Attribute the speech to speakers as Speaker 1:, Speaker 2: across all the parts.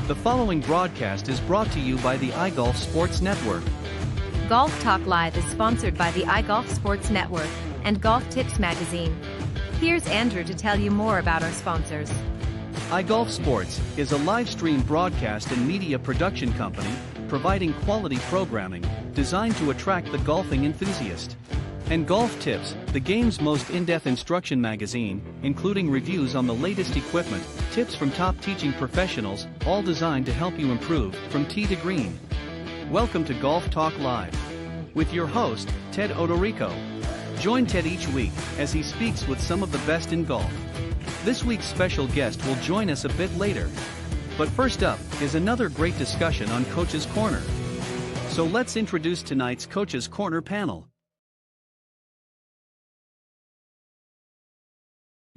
Speaker 1: The following broadcast is brought to you by the iGolf Sports Network.
Speaker 2: Golf Talk Live is sponsored by the iGolf Sports Network and Golf Tips Magazine. Here's Andrew to tell you more about our sponsors.
Speaker 1: iGolf Sports is a live stream broadcast and media production company providing quality programming designed to attract the golfing enthusiast. And Golf Tips, the game's most in-depth instruction magazine, including reviews on the latest equipment, tips from top teaching professionals, all designed to help you improve from tee to green. Welcome to Golf Talk Live with your host, Ted Odorico. Join Ted each week as he speaks with some of the best in golf. This week's special guest will join us a bit later. But first up is another great discussion on Coach's Corner. So let's introduce tonight's Coach's Corner panel.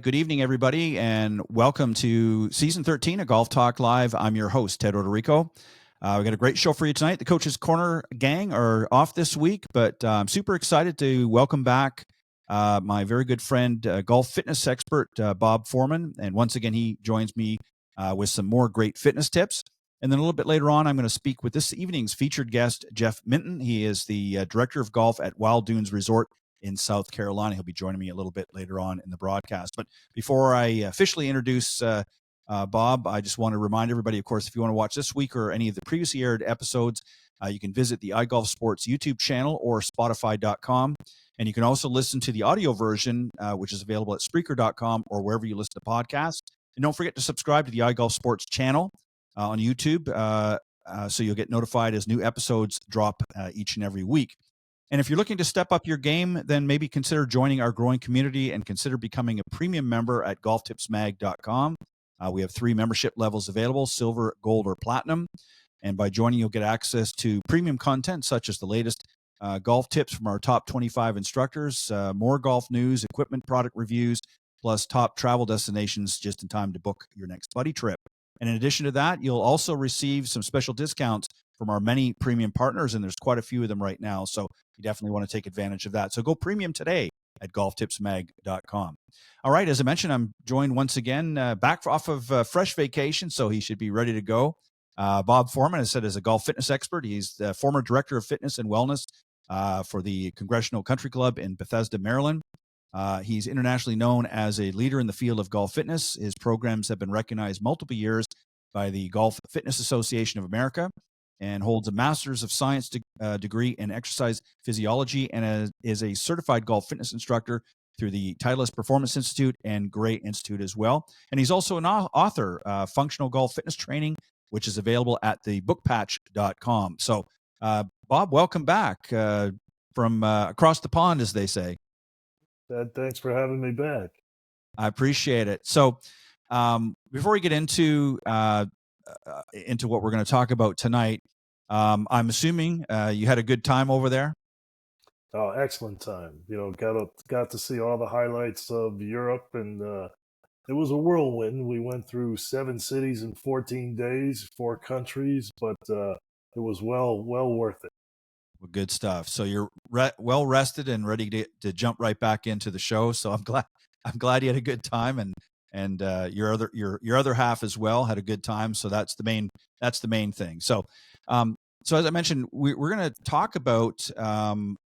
Speaker 3: Good evening, everybody, and welcome to Season 13 of Golf Talk Live. I'm your host, Ted Odorico. We've got a great show for you tonight. The Coach's Corner gang are off this week, but I'm super excited to welcome back my very good friend, golf fitness expert, Bob Forman. And once again, he joins me with some more great fitness tips. And then a little bit later on, I'm going to speak with this evening's featured guest, Jeff Minton. He is the director of golf at Wild Dunes Resort in South Carolina. He'll be joining me a little bit later on in the broadcast. But before I officially introduce Bob, I just want to remind everybody, of course, if you want to watch this week or any of the previously aired episodes, you can visit the iGolf Sports YouTube channel or Spotify.com. And you can also listen to the audio version, which is available at Spreaker.com or wherever you listen to podcasts. And don't forget to subscribe to the iGolf Sports channel on YouTube so you'll get notified as new episodes drop each and every week. And if you're looking to step up your game, then maybe consider joining our growing community and consider becoming a premium member at golftipsmag.com. We have 3 membership levels available: silver, gold, or platinum. And by joining, you'll get access to premium content such as the latest golf tips from our top 25 instructors, more golf news, equipment product reviews, plus top travel destinations just in time to book your next buddy trip. And in addition to that, you'll also receive some special discounts from our many premium partners, and there's quite a few of them right now. So you definitely want to take advantage of that. So go premium today at golftipsmag.com. All right, as I mentioned, I'm joined once again back off of fresh vacation, so he should be ready to go. Bob Forman, as I said, is a golf fitness expert. He's the former director of fitness and wellness for the Congressional Country Club in Bethesda, Maryland. He's internationally known as a leader in the field of golf fitness. His programs have been recognized multiple years by the Golf Fitness Association of America, and holds a Master's of Science degree in exercise physiology, and is a certified golf fitness instructor through the Titleist Performance Institute and Gray Institute as well. And he's also an author, Functional Golf Fitness Training, which is available at thebookpatch.com. So, Bob, welcome back from across the pond, as they say.
Speaker 4: Thanks for having me back.
Speaker 3: I appreciate it. So, before we get into what we're going to talk about tonight, I'm assuming you had a good time over there.
Speaker 4: Oh, excellent time. Got to see all the highlights of Europe, and it was a whirlwind. We went through 7 cities in 14 days, 4 countries, but it was well worth it.
Speaker 3: Well, good stuff. So you're well rested and ready to jump right back into the show. So I'm glad you had a good time, and your other half as well had a good time. So that's the main thing. So as I mentioned, we're going to talk about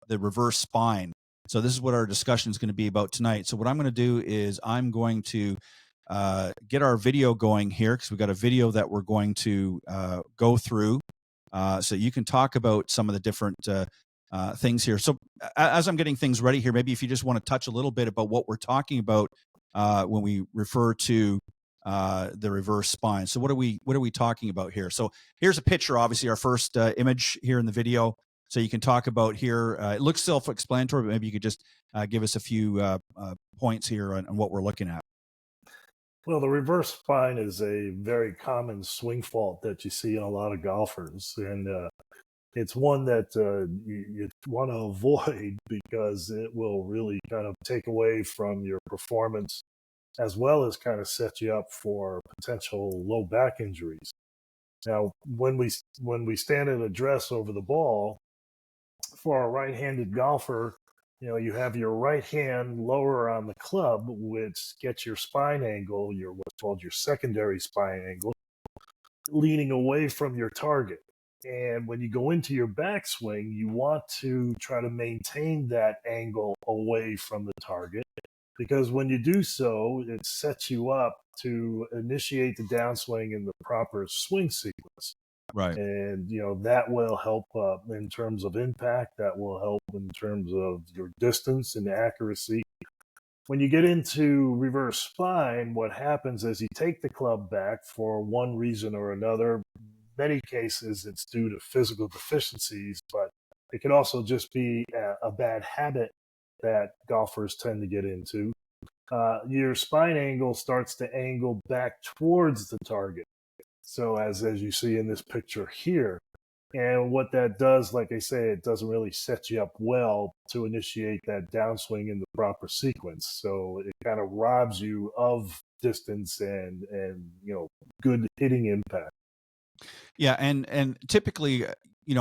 Speaker 3: the reverse spine. So this is what our discussion is going to be about tonight. So what I'm going to do is I'm going to get our video going here, because we've got a video that we're going to go through. So you can talk about some of the different things here. So as I'm getting things ready here, maybe if you just want to touch a little bit about what we're talking about when we refer to the reverse spine. So what are we talking about here? So here's a picture, obviously our first image here in the video. So you can talk about here. It looks self-explanatory, but maybe you could just give us a few points here on what we're looking at.
Speaker 4: Well, the reverse spine is a very common swing fault that you see in a lot of golfers, and it's one that you want to avoid because it will really kind of take away from your performance, as well as kind of set you up for potential low back injuries. Now, when we stand and address over the ball, for a right-handed golfer, you have your right hand lower on the club, which gets your spine angle, what's called your secondary spine angle. leaning away from your target. And when you go into your backswing, you want to try to maintain that angle away from the target, because when you do so, it sets you up to initiate the downswing in the proper swing sequence.
Speaker 3: Right.
Speaker 4: And that will help in terms of impact. That will help in terms of your distance and accuracy. When you get into reverse spine, what happens is you take the club back for one reason or another. Many cases it's due to physical deficiencies, but it can also just be a bad habit that golfers tend to get into. Your spine angle starts to angle back towards the target. So as you see in this picture here, and what that does, like I say, it doesn't really set you up well to initiate that downswing in the proper sequence. So it kind of robs you of distance and good hitting impact.
Speaker 3: Yeah, and typically,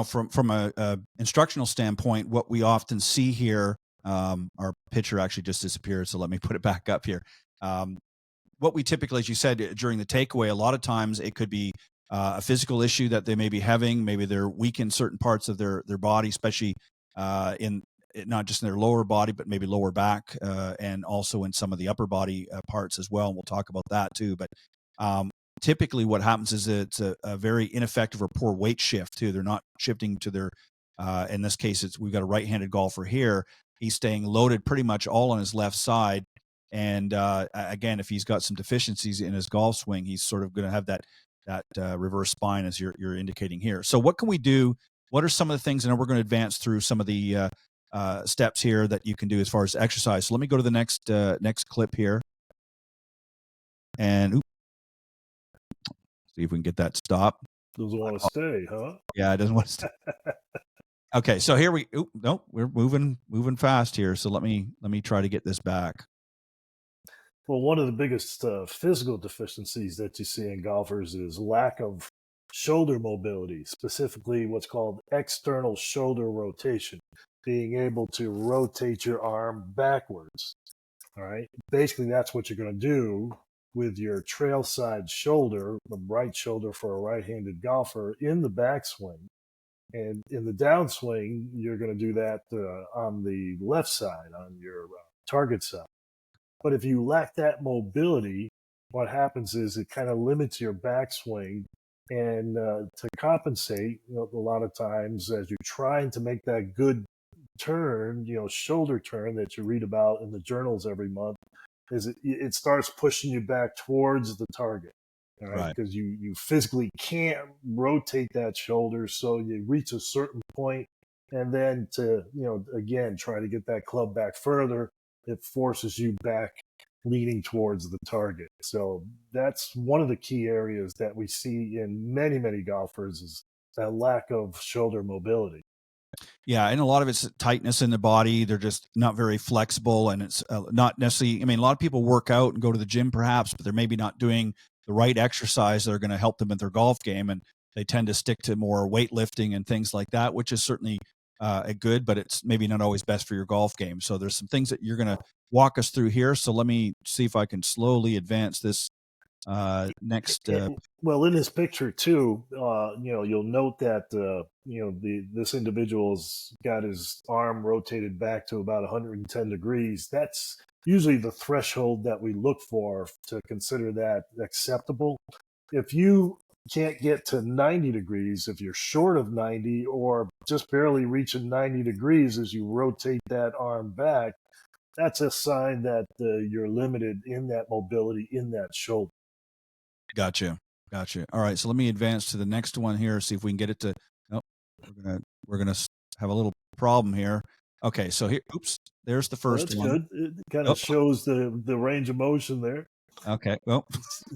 Speaker 3: from a instructional standpoint, what we often see here, our picture actually just disappeared, so let me put it back up here. What we typically, as you said during the takeaway, a lot of times it could be a physical issue that they may be having. Maybe they're weak in certain parts of their body, especially in not just in their lower body, but maybe lower back, and also in some of the upper body parts as well. And we'll talk about that too. But typically what happens is that it's a very ineffective or poor weight shift too. They're not shifting to their, in this case, we've got a right-handed golfer here. He's staying loaded pretty much all on his left side. And again, if he's got some deficiencies in his golf swing, he's sort of going to have that reverse spine as you're indicating here. So what can we do? What are some of the things, and we're going to advance through some of the steps here that you can do as far as exercise. So let me go to the next clip here. And see if we can get that stop.
Speaker 4: Doesn't want to stay, huh?
Speaker 3: Yeah, it doesn't want to stay. Okay, so here we're moving fast here. So let me try to get this back.
Speaker 4: Well, one of the biggest physical deficiencies that you see in golfers is lack of shoulder mobility, specifically what's called external shoulder rotation, being able to rotate your arm backwards. All right. Basically, that's what you're going to do with your trail side shoulder, the right shoulder for a right-handed golfer, in the backswing. And in the downswing, you're going to do that on the left side, on your target side. But if you lack that mobility, what happens is it kind of limits your backswing. And to compensate, a lot of times as you're trying to make that good turn, shoulder turn that you read about in the journals every month, is it starts pushing you back towards the target. All right, because you physically can't rotate that shoulder, so you reach a certain point, and then to again try to get that club back further, it forces you back leaning towards the target. So that's one of the key areas that we see in many golfers, is that lack of shoulder mobility.
Speaker 3: Yeah, and a lot of it's tightness in the body. They're just not very flexible, and it's not necessarily. I mean, a lot of people work out and go to the gym, perhaps, but they're maybe not doing the right exercise that are going to help them with their golf game, and they tend to stick to more weightlifting and things like that, which is certainly good, but it's maybe not always best for your golf game. So there's some things that you're going to walk us through here. So let me see if I can slowly advance this next.
Speaker 4: Well, in this picture too, you'll note that this individual's got his arm rotated back to about 110 degrees. That's usually the threshold that we look for to consider that acceptable. If you can't get to 90 degrees, if you're short of 90 or just barely reaching 90 degrees as you rotate that arm back, that's a sign that you're limited in that mobility in that shoulder.
Speaker 3: Gotcha. All right, so let me advance to the next one here. See if we can get it to. Oh, we're gonna have a little problem here. Okay, so here, oops, there's the first one.
Speaker 4: That's good. It kind of shows the range of motion there.
Speaker 3: Okay, well.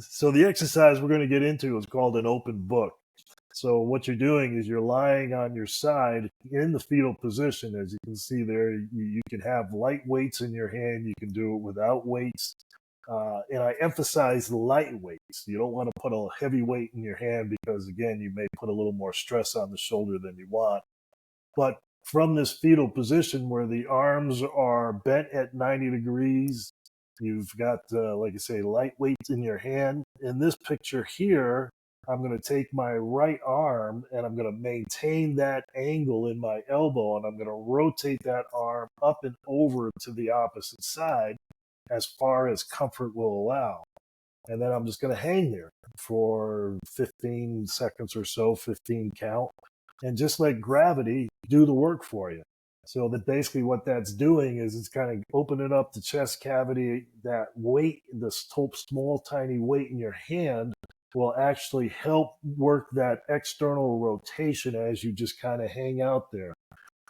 Speaker 4: So the exercise we're going to get into is called an open book. So what you're doing is you're lying on your side in the fetal position. As you can see there, you can have light weights in your hand. You can do it without weights. And I emphasize light weights. You don't want to put a heavy weight in your hand because, again, you may put a little more stress on the shoulder than you want. But from this fetal position where the arms are bent at 90 degrees, you've got, like I say, light weights in your hand. In this picture here, I'm going to take my right arm and I'm going to maintain that angle in my elbow, and I'm going to rotate that arm up and over to the opposite side as far as comfort will allow. And then I'm just going to hang there for 15 seconds or so, 15 count, and just let gravity do the work for you. So that basically what that's doing is it's kind of opening up the chest cavity. That weight, the small, tiny weight in your hand will actually help work that external rotation as you just kind of hang out there.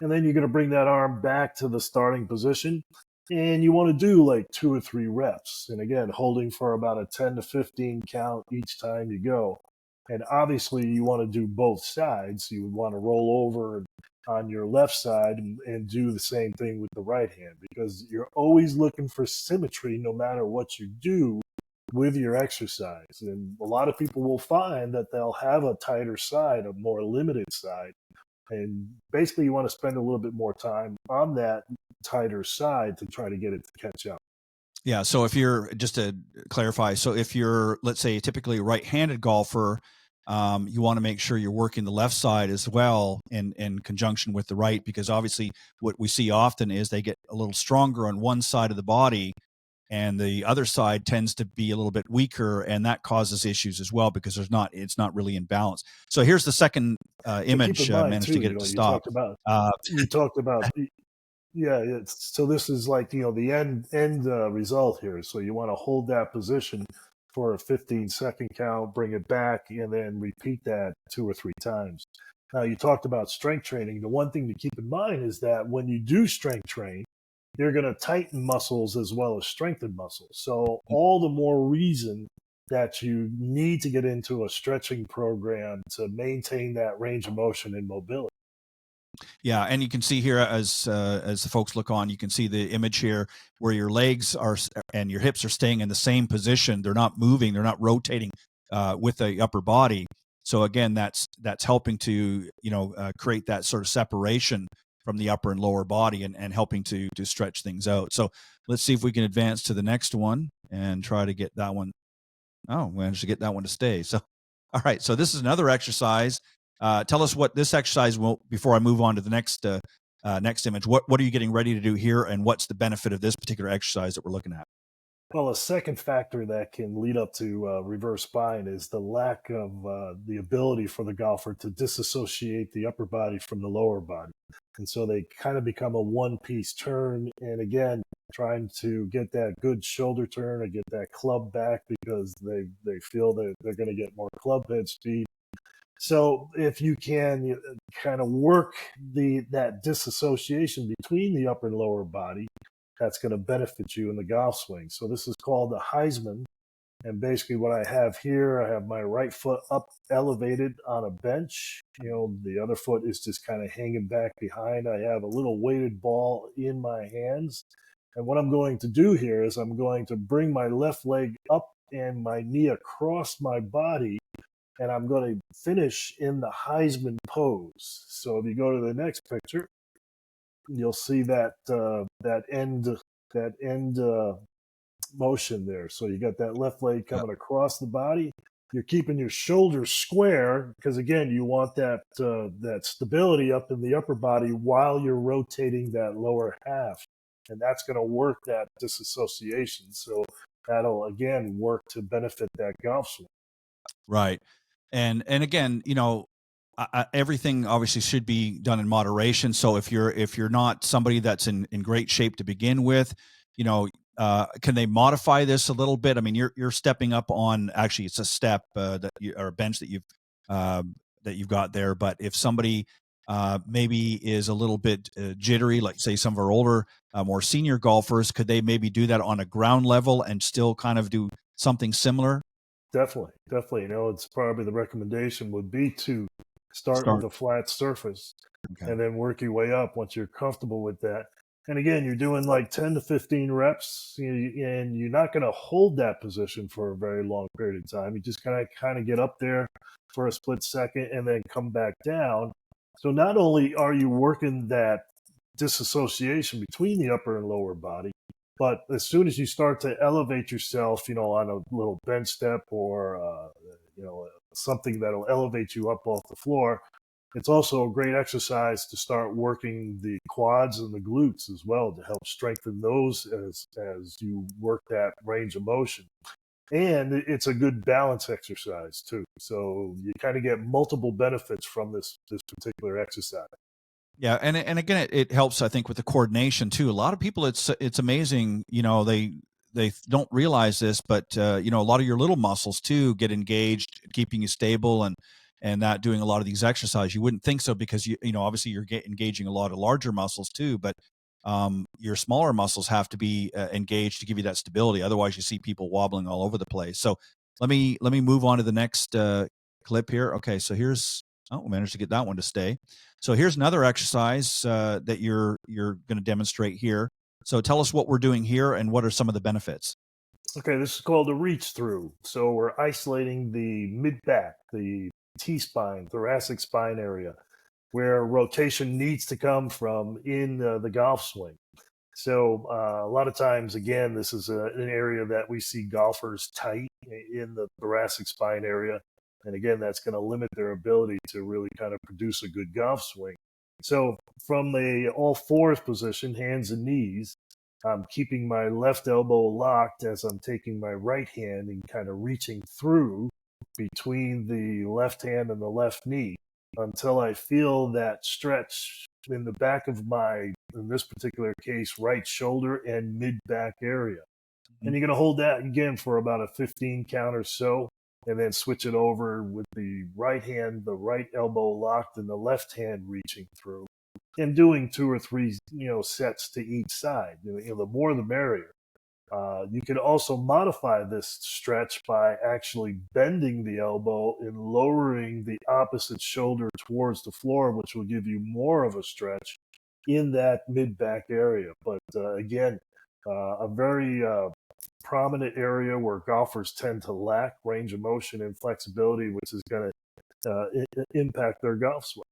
Speaker 4: And then you're going to bring that arm back to the starting position. And you want to do like 2 or 3 reps. And again, holding for about a 10 to 15 count each time you go. And obviously, you want to do both sides. You would want to roll over on your left side and do the same thing with the right hand, because you're always looking for symmetry no matter what you do with your exercise. And a lot of people will find that they'll have a tighter side, a more limited side. And basically, you want to spend a little bit more time on that tighter side to try to get it to catch up.
Speaker 3: Yeah. So if you're, just to clarify, so if you're, let's say, typically a right-handed golfer, you want to make sure you're working the left side as well in conjunction with the right, because obviously what we see often is they get a little stronger on one side of the body and the other side tends to be a little bit weaker, and that causes issues as well because it's not really in balance. So here's the second image. Managed to get it to stop.
Speaker 4: You talked about yeah. So this is like the end result here. So you want to hold that position for a 15-second count, bring it back, and then repeat that 2 or 3 times. Now, you talked about strength training. The one thing to keep in mind is that when you do strength train, you're going to tighten muscles as well as strengthen muscles. So all the more reason that you need to get into a stretching program to maintain that range of motion and mobility.
Speaker 3: Yeah, and you can see here as the folks look on, you can see the image here where your legs are and your hips are staying in the same position. They're not moving. They're not rotating with the upper body. So again, that's helping to create that sort of separation from the upper and lower body and helping to stretch things out. So let's see if we can advance to the next one and try to get that one. Oh, we managed to get that one to stay. So, all right. So this is another exercise. Tell us what this exercise will, before I move on to the next image. What are you getting ready to do here, and what's the benefit of this particular exercise that we're looking at?
Speaker 4: Well, a second factor that can lead up to reverse spine is the lack of the ability for the golfer to disassociate the upper body from the lower body. And so they kind of become a one-piece turn. And again, trying to get that good shoulder turn or get that club back because they feel that they're going to get more club head speed. So if you can kind of work that disassociation between the upper and lower body, that's going to benefit you in the golf swing. So this is called the Heisman. And basically what I have here, I have my right foot up elevated on a bench. The other foot is just kind of hanging back behind. I have a little weighted ball in my hands. And what I'm going to do here is I'm going to bring my left leg up and my knee across my body. And I'm going to finish in the Heisman pose. So if you go to the next picture, you'll see that end motion there. So you got that left leg coming across the body. You're keeping your shoulders square because again, you want that stability up in the upper body while you're rotating that lower half, and that's going to work that disassociation. So that'll again work to benefit that golf swing.
Speaker 3: Right, and again, everything obviously should be done in moderation. So if you're not somebody that's in great shape to begin with, can they modify this a little bit? I mean, you're stepping up on, actually it's a step or a bench that you've got there. But if somebody maybe is a little bit jittery, like say some of our older, more senior golfers, could they maybe do that on a ground level and still kind of do something similar?
Speaker 4: Definitely. It's probably the recommendation would be to start with a flat surface and then work your way up once you're comfortable with that. And again, you're doing like 10 to 15 reps, and you're not going to hold that position for a very long period of time. You just kind of get up there for a split second and then come back down. So not only are you working that disassociation between the upper and lower body, but as soon as you start to elevate yourself, on a little bench step or something that'll elevate you up off the floor. It's also a great exercise to start working the quads and the glutes as well to help strengthen those as you work that range of motion. And it's a good balance exercise too. So you kind of get multiple benefits from this particular exercise.
Speaker 3: Yeah, and again, it helps, I think, with the coordination too. A lot of people, it's amazing. They don't realize this, but a lot of your little muscles too get engaged, keeping you stable, and that doing a lot of these exercises. You wouldn't think so because obviously you're engaging a lot of larger muscles too, but your smaller muscles have to be engaged to give you that stability. Otherwise, you see people wobbling all over the place. So let me move on to the next clip here. Okay, so we managed to get that one to stay. So here's another exercise that you're going to demonstrate here. So tell us what we're doing here and what are some of the benefits.
Speaker 4: Okay, this is called a reach through. So we're isolating the mid back, the T-spine, thoracic spine area, where rotation needs to come from in the golf swing. So a lot of times, again, this is an area that we see golfers tight in the thoracic spine area. And again, that's going to limit their ability to really kind of produce a good golf swing. So from the all fours position, hands and knees, I'm keeping my left elbow locked as I'm taking my right hand and kind of reaching through between the left hand and the left knee until I feel that stretch in the back of my, in this particular case, right shoulder and mid-back area. And you're going to hold that again for about a 15 count or so, and then switch it over with the right hand, the right elbow locked, and the left hand reaching through, and doing 2 or 3, sets to each side. The more the merrier. You can also modify this stretch by actually bending the elbow and lowering the opposite shoulder towards the floor, which will give you more of a stretch in that mid-back area. But again, a very prominent area where golfers tend to lack range of motion and flexibility, which is going to impact their golf swing.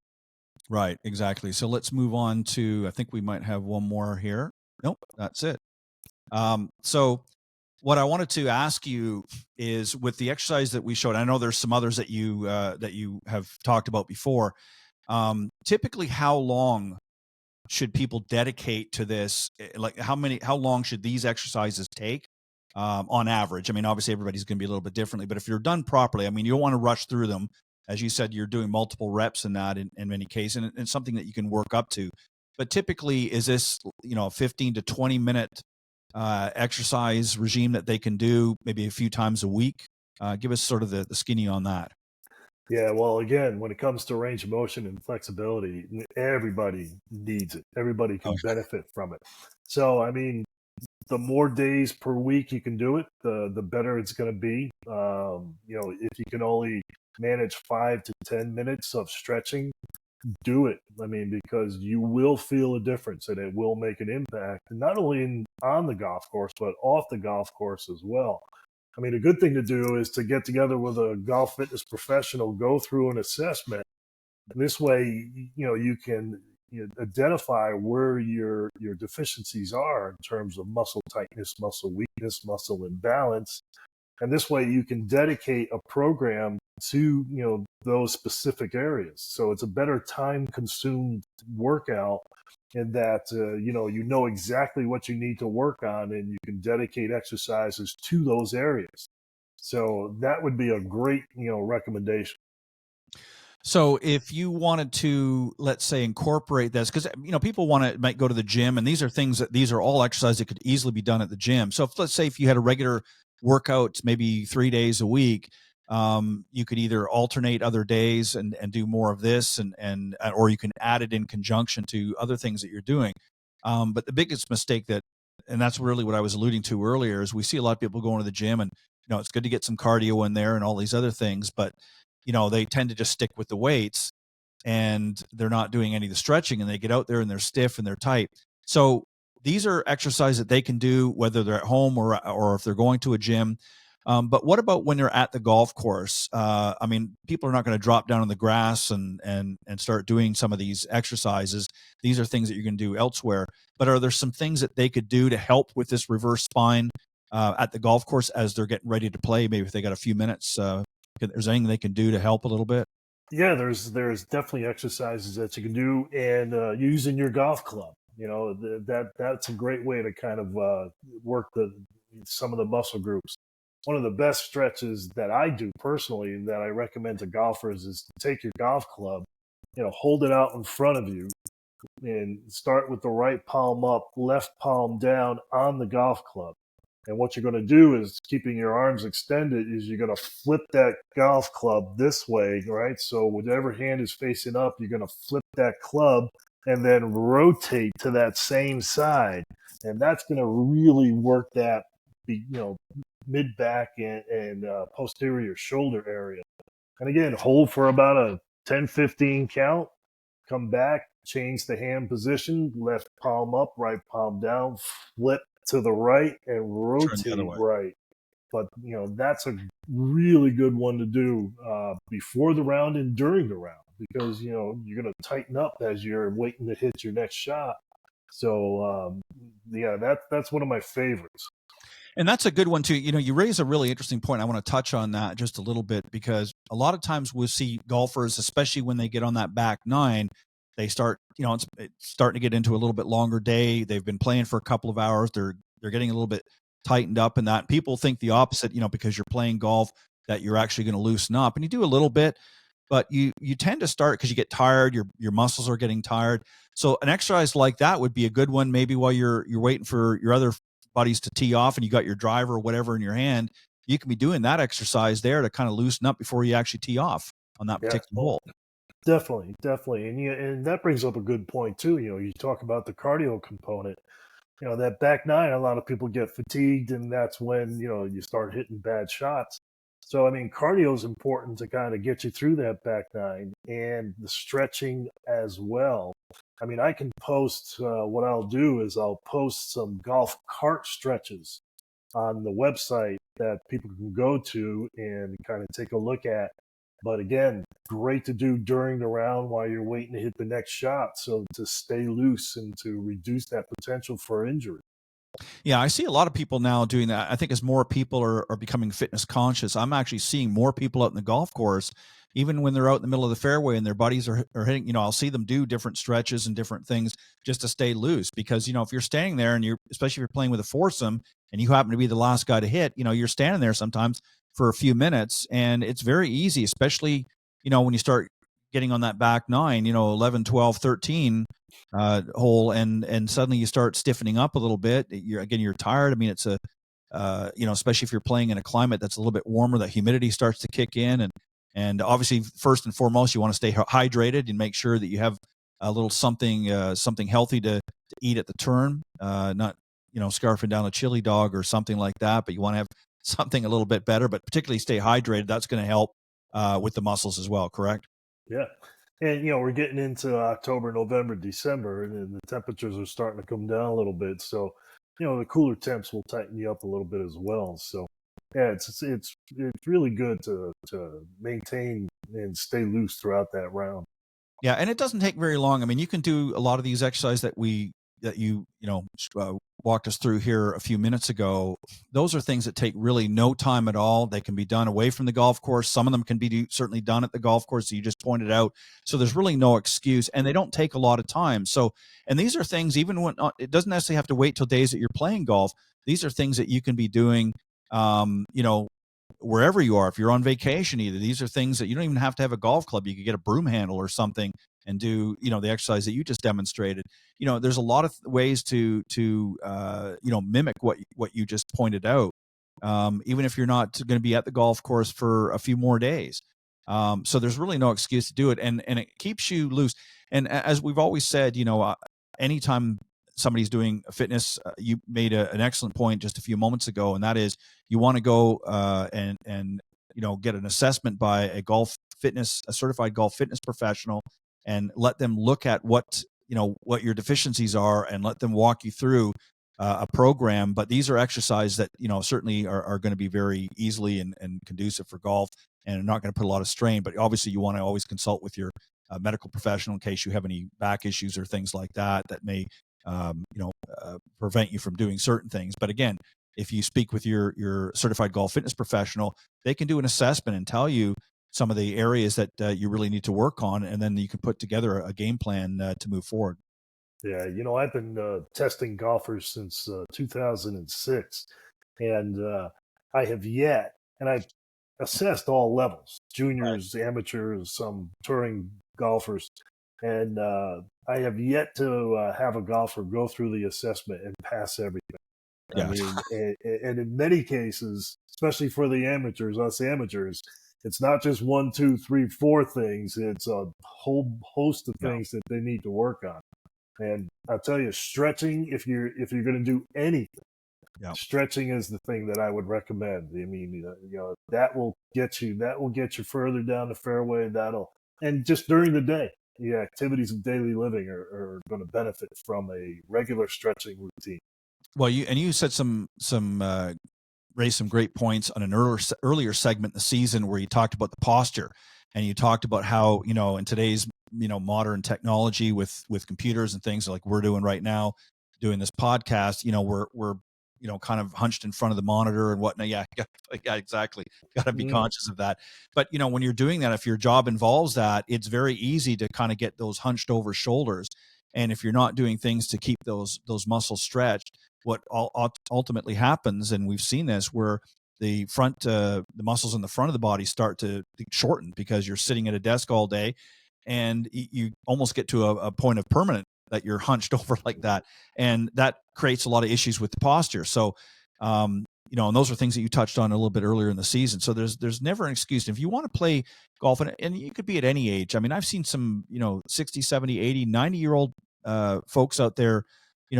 Speaker 3: Right, exactly. So let's move on to, I think we might have one more here. Nope, that's it. So what I wanted to ask you is, with the exercise that we showed, I know there's some others that you have talked about before. Typically, how long should people dedicate to this? Like how long should these exercises take on average? I mean, obviously everybody's going to be a little bit differently, but if you're done properly, I mean, you don't want to rush through them. As you said, you're doing multiple reps in that in many cases, and it's something that you can work up to. But typically, is this, a 15 to 20 minute exercise regime that they can do maybe a few times a week? Give us sort of the skinny on that.
Speaker 4: Yeah, well, again, when it comes to range of motion and flexibility, everybody needs it. Everybody can benefit from it. So, I mean, the more days per week you can do it, the better it's going to be. If you can only manage 5 to 10 minutes of stretching, do it. I mean, because you will feel a difference and it will make an impact, not only on the golf course, but off the golf course as well. I mean, a good thing to do is to get together with a golf fitness professional, go through an assessment. And this way, you can identify where your deficiencies are in terms of muscle tightness, muscle weakness, muscle imbalance. And this way you can dedicate a program to, those specific areas. So it's a better time consumed workout in that, you know exactly what you need to work on, and you can dedicate exercises to those areas. So that would be a great, recommendation.
Speaker 3: So if you wanted to, let's say, incorporate this, because people might go to the gym, and these are all exercises that could easily be done at the gym. So let's say if you had a regular workout, maybe 3 days a week, you could either alternate other days and do more of this, or you can add it in conjunction to other things that you're doing. But the biggest mistake and that's really what I was alluding to earlier, is we see a lot of people going to the gym, and it's good to get some cardio in there and all these other things, but they tend to just stick with the weights and they're not doing any of the stretching, and they get out there and they're stiff and they're tight. So these are exercises that they can do whether they're at home or if they're going to a gym. But what about when they're at the golf course? I mean, people are not going to drop down on the grass and start doing some of these exercises. These are things that you're going to do elsewhere. But are there some things that they could do to help with this reverse spine at the golf course as they're getting ready to play? Maybe if they got a few minutes Is there anything they can do to help a little bit?
Speaker 4: Yeah, there's definitely exercises that you can do, and using your golf club. That's a great way to kind of work some of the muscle groups. One of the best stretches that I do personally, and that I recommend to golfers, is to take your golf club, hold it out in front of you, and start with the right palm up, left palm down on the golf club. And what you're going to do is, keeping your arms extended, is you're going to flip that golf club this way, right? So whatever hand is facing up, you're going to flip that club and then rotate to that same side. And that's going to really work that, mid back and posterior shoulder area. And again, hold for about a 10-15 count, come back, change the hand position, left palm up, right palm down, flip to the right and rotate right. But that's a really good one to do before the round and during the round, because you're going to tighten up as you're waiting to hit your next shot. So that's one of my favorites.
Speaker 3: And that's a good one too. You raise a really interesting point. I want to touch on that just a little bit, because a lot of times we'll see golfers, especially when they get on that back nine, they start, it's starting to get into a little bit longer day. They've been playing for a couple of hours. They're getting a little bit tightened up in that. People think the opposite, because you're playing golf, that you're actually going to loosen up, and you do a little bit, but you tend to start because you get tired. Your muscles are getting tired. So an exercise like that would be a good one. Maybe while you're waiting for your other buddies to tee off and you got your driver or whatever in your hand, you can be doing that exercise there to kind of loosen up before you actually tee off on that particular hole.
Speaker 4: Definitely. And that brings up a good point too. You talk about the cardio component. That back nine, a lot of people get fatigued, and that's when, you start hitting bad shots. So, cardio is important to kind of get you through that back nine, and the stretching as well. I can post, what I'll do is I'll post some golf cart stretches on the website that people can go to and kind of take a look at. But again, great to do during the round while you're waiting to hit the next shot. So to stay loose and to reduce that potential for injury.
Speaker 3: Yeah, I see a lot of people now doing that. I think as more people are becoming fitness conscious, I'm actually seeing more people out in the golf course, even when they're out in the middle of the fairway and their buddies are hitting, I'll see them do different stretches and different things just to stay loose. Because, if you're standing there and especially if you're playing with a foursome and you happen to be the last guy to hit, you're standing there sometimes for a few minutes, and it's very easy, especially, when you start getting on that back nine, 11, 12, 13 hole, and suddenly you start stiffening up a little bit. You're tired. It's especially if you're playing in a climate that's a little bit warmer, that humidity starts to kick in, and obviously first and foremost, you want to stay hydrated and make sure that you have a little something healthy to eat at the turn, not scarfing down a chili dog or something like that, but you want to have something a little bit better, but particularly stay hydrated. That's going to help with the muscles as well, correct?
Speaker 4: Yeah. And, we're getting into October, November, December, and the temperatures are starting to come down a little bit. So, the cooler temps will tighten you up a little bit as well. So, yeah, it's really good to maintain and stay loose throughout that round.
Speaker 3: Yeah, and it doesn't take very long. You can do a lot of these exercises that you walked us through here a few minutes ago. Those are things that take really no time at all. They can be done away from the golf course. Some of them can be certainly done at the golf course that you just pointed out. So there's really no excuse, and they don't take a lot of time. So, and these are things, even when it doesn't necessarily have to wait till days that you're playing golf. These are things that you can be doing, wherever you are. If you're on vacation, either these are things that you don't even have to have a golf club. You could get a broom handle or something and do, the exercise that you just demonstrated. There's a lot of ways to mimic what you just pointed out, even if you're not going to be at the golf course for a few more days. So there's really no excuse to do it, and it keeps you loose. And as we've always said, anytime somebody's doing fitness, you made an excellent point just a few moments ago, and that is you want to go and get an assessment by a certified golf fitness professional, and let them look at what your deficiencies are, and let them walk you through a program. But these are exercises that certainly are going to be very easily and conducive for golf, and are not going to put a lot of strain. But obviously you want to always consult with your medical professional in case you have any back issues or things like that may prevent you from doing certain things. But again, if you speak with your certified golf fitness professional, they can do an assessment and tell you some of the areas that you really need to work on, and then you can put together a game plan to move forward.
Speaker 4: Yeah, I've been testing golfers since 2006, and I have yet, and I've assessed all levels,
Speaker 3: Right.
Speaker 4: juniors, amateurs, some touring golfers, and I have yet to have a golfer go through the assessment and pass everything. I
Speaker 3: Yeah.
Speaker 4: mean, and in many cases, especially for the amateurs, us amateurs, it's not just one, two, three, four things. It's a whole host of
Speaker 3: Yeah.
Speaker 4: things that they need to work on. And I'll tell you, stretching, if you're going to do anything,
Speaker 3: Yeah.
Speaker 4: stretching is the thing that I would recommend. I mean, that will get you further down the fairway. And just during the day, the activities of daily living are going to benefit from a regular stretching routine.
Speaker 3: Well, you said raised some great points on an earlier segment in the season where you talked about the posture, and you talked about how, in today's, modern technology with computers and things like we're doing right now, doing this podcast, we're kind of hunched in front of the monitor and whatnot. Yeah, yeah, exactly. Got to be
Speaker 4: Mm.
Speaker 3: conscious of that. But when you're doing that, if your job involves that, it's very easy to kind of get those hunched over shoulders. And if you're not doing things to keep those muscles stretched, what ultimately happens, and we've seen this, where the muscles in the front of the body start to shorten because you're sitting at a desk all day, and you almost get to a point of permanent that you're hunched over like that, and that creates a lot of issues with the posture. So, and those are things that you touched on a little bit earlier in the season. So there's never an excuse. If you want to play golf, and you could be at any age. I mean, I've seen some 60, 70, 80, 90-year-old folks out there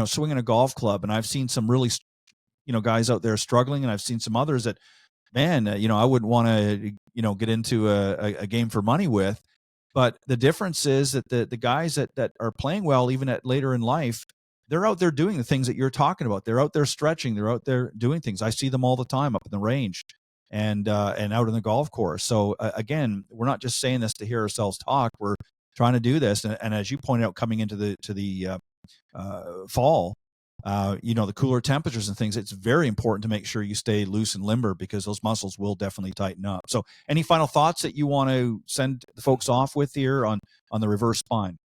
Speaker 3: swinging a golf club, and I've seen some really guys out there struggling, and I've seen some others that, man, I wouldn't want to get into a game for money with. But the difference is that the guys that are playing well, even at later in life, they're out there doing the things that you're talking about. They're out there stretching, they're out there doing things. I see them all the time up in the range and out in the golf course. So again, we're not just saying this to hear ourselves talk. We're trying to do this, and as you pointed out, coming into the fall, the cooler temperatures and things, it's very important to make sure you stay loose and limber, because those muscles will definitely tighten up. So any final thoughts that you want to send the folks off with here on the reverse spine?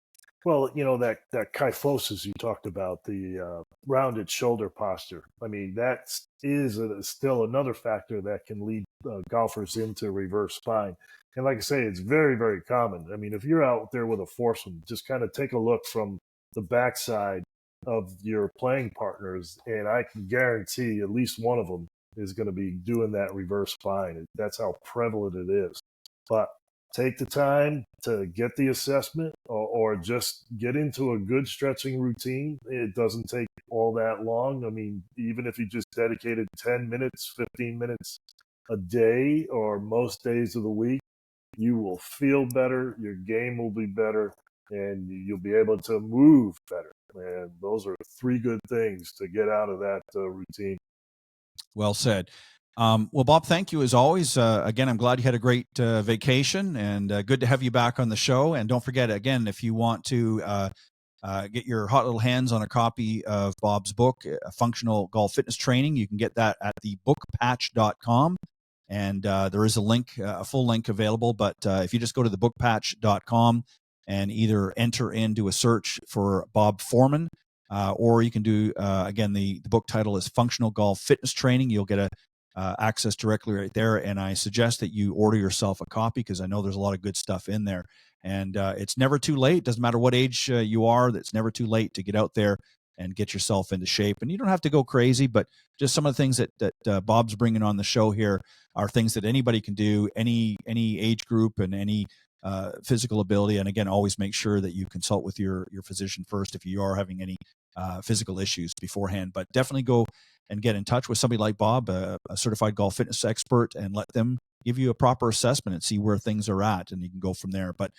Speaker 4: Well, that kyphosis you talked about, the rounded shoulder posture. I mean, that is still another factor that can lead golfers into reverse spine. And like I say, it's very, very common. I mean, if you're out there with a foursome, just kind of take a look from the backside of your playing partners, and I can guarantee at least one of them is going to be doing that reverse spine. That's how prevalent it is. But take the time to get the assessment, or just get into a good stretching routine. It doesn't take all that long. I mean, even if you just dedicated 10 minutes, 15 minutes a day, or most days of the week, you will feel better, your game will be better, and you'll be able to move better. And those are three good things to get out of that routine.
Speaker 3: Well said. Well, Bob, thank you as always. Again, I'm glad you had a great vacation, and good to have you back on the show. And don't forget, again, if you want to get your hot little hands on a copy of Bob's book, Functional Golf Fitness Training, you can get that at thebookpatch.com. And there is a link, a full link available. But if you just go to thebookpatch.com and either enter into a search for Bob Forman, or you can do, again, the book title is Functional Golf Fitness Training. You'll get access directly right there. And I suggest that you order yourself a copy, because I know there's a lot of good stuff in there. And it's never too late. Doesn't matter what age you are, it's never too late to get out there and get yourself into shape. And you don't have to go crazy, but just some of the things that Bob's bringing on the show here are things that anybody can do, any age group and any physical ability. And again, always make sure that you consult with your physician first if you are having any physical issues beforehand. But definitely go and get in touch with somebody like Bob, a certified golf fitness expert, and let them give you a proper assessment and see where things are at, and you can go from there. But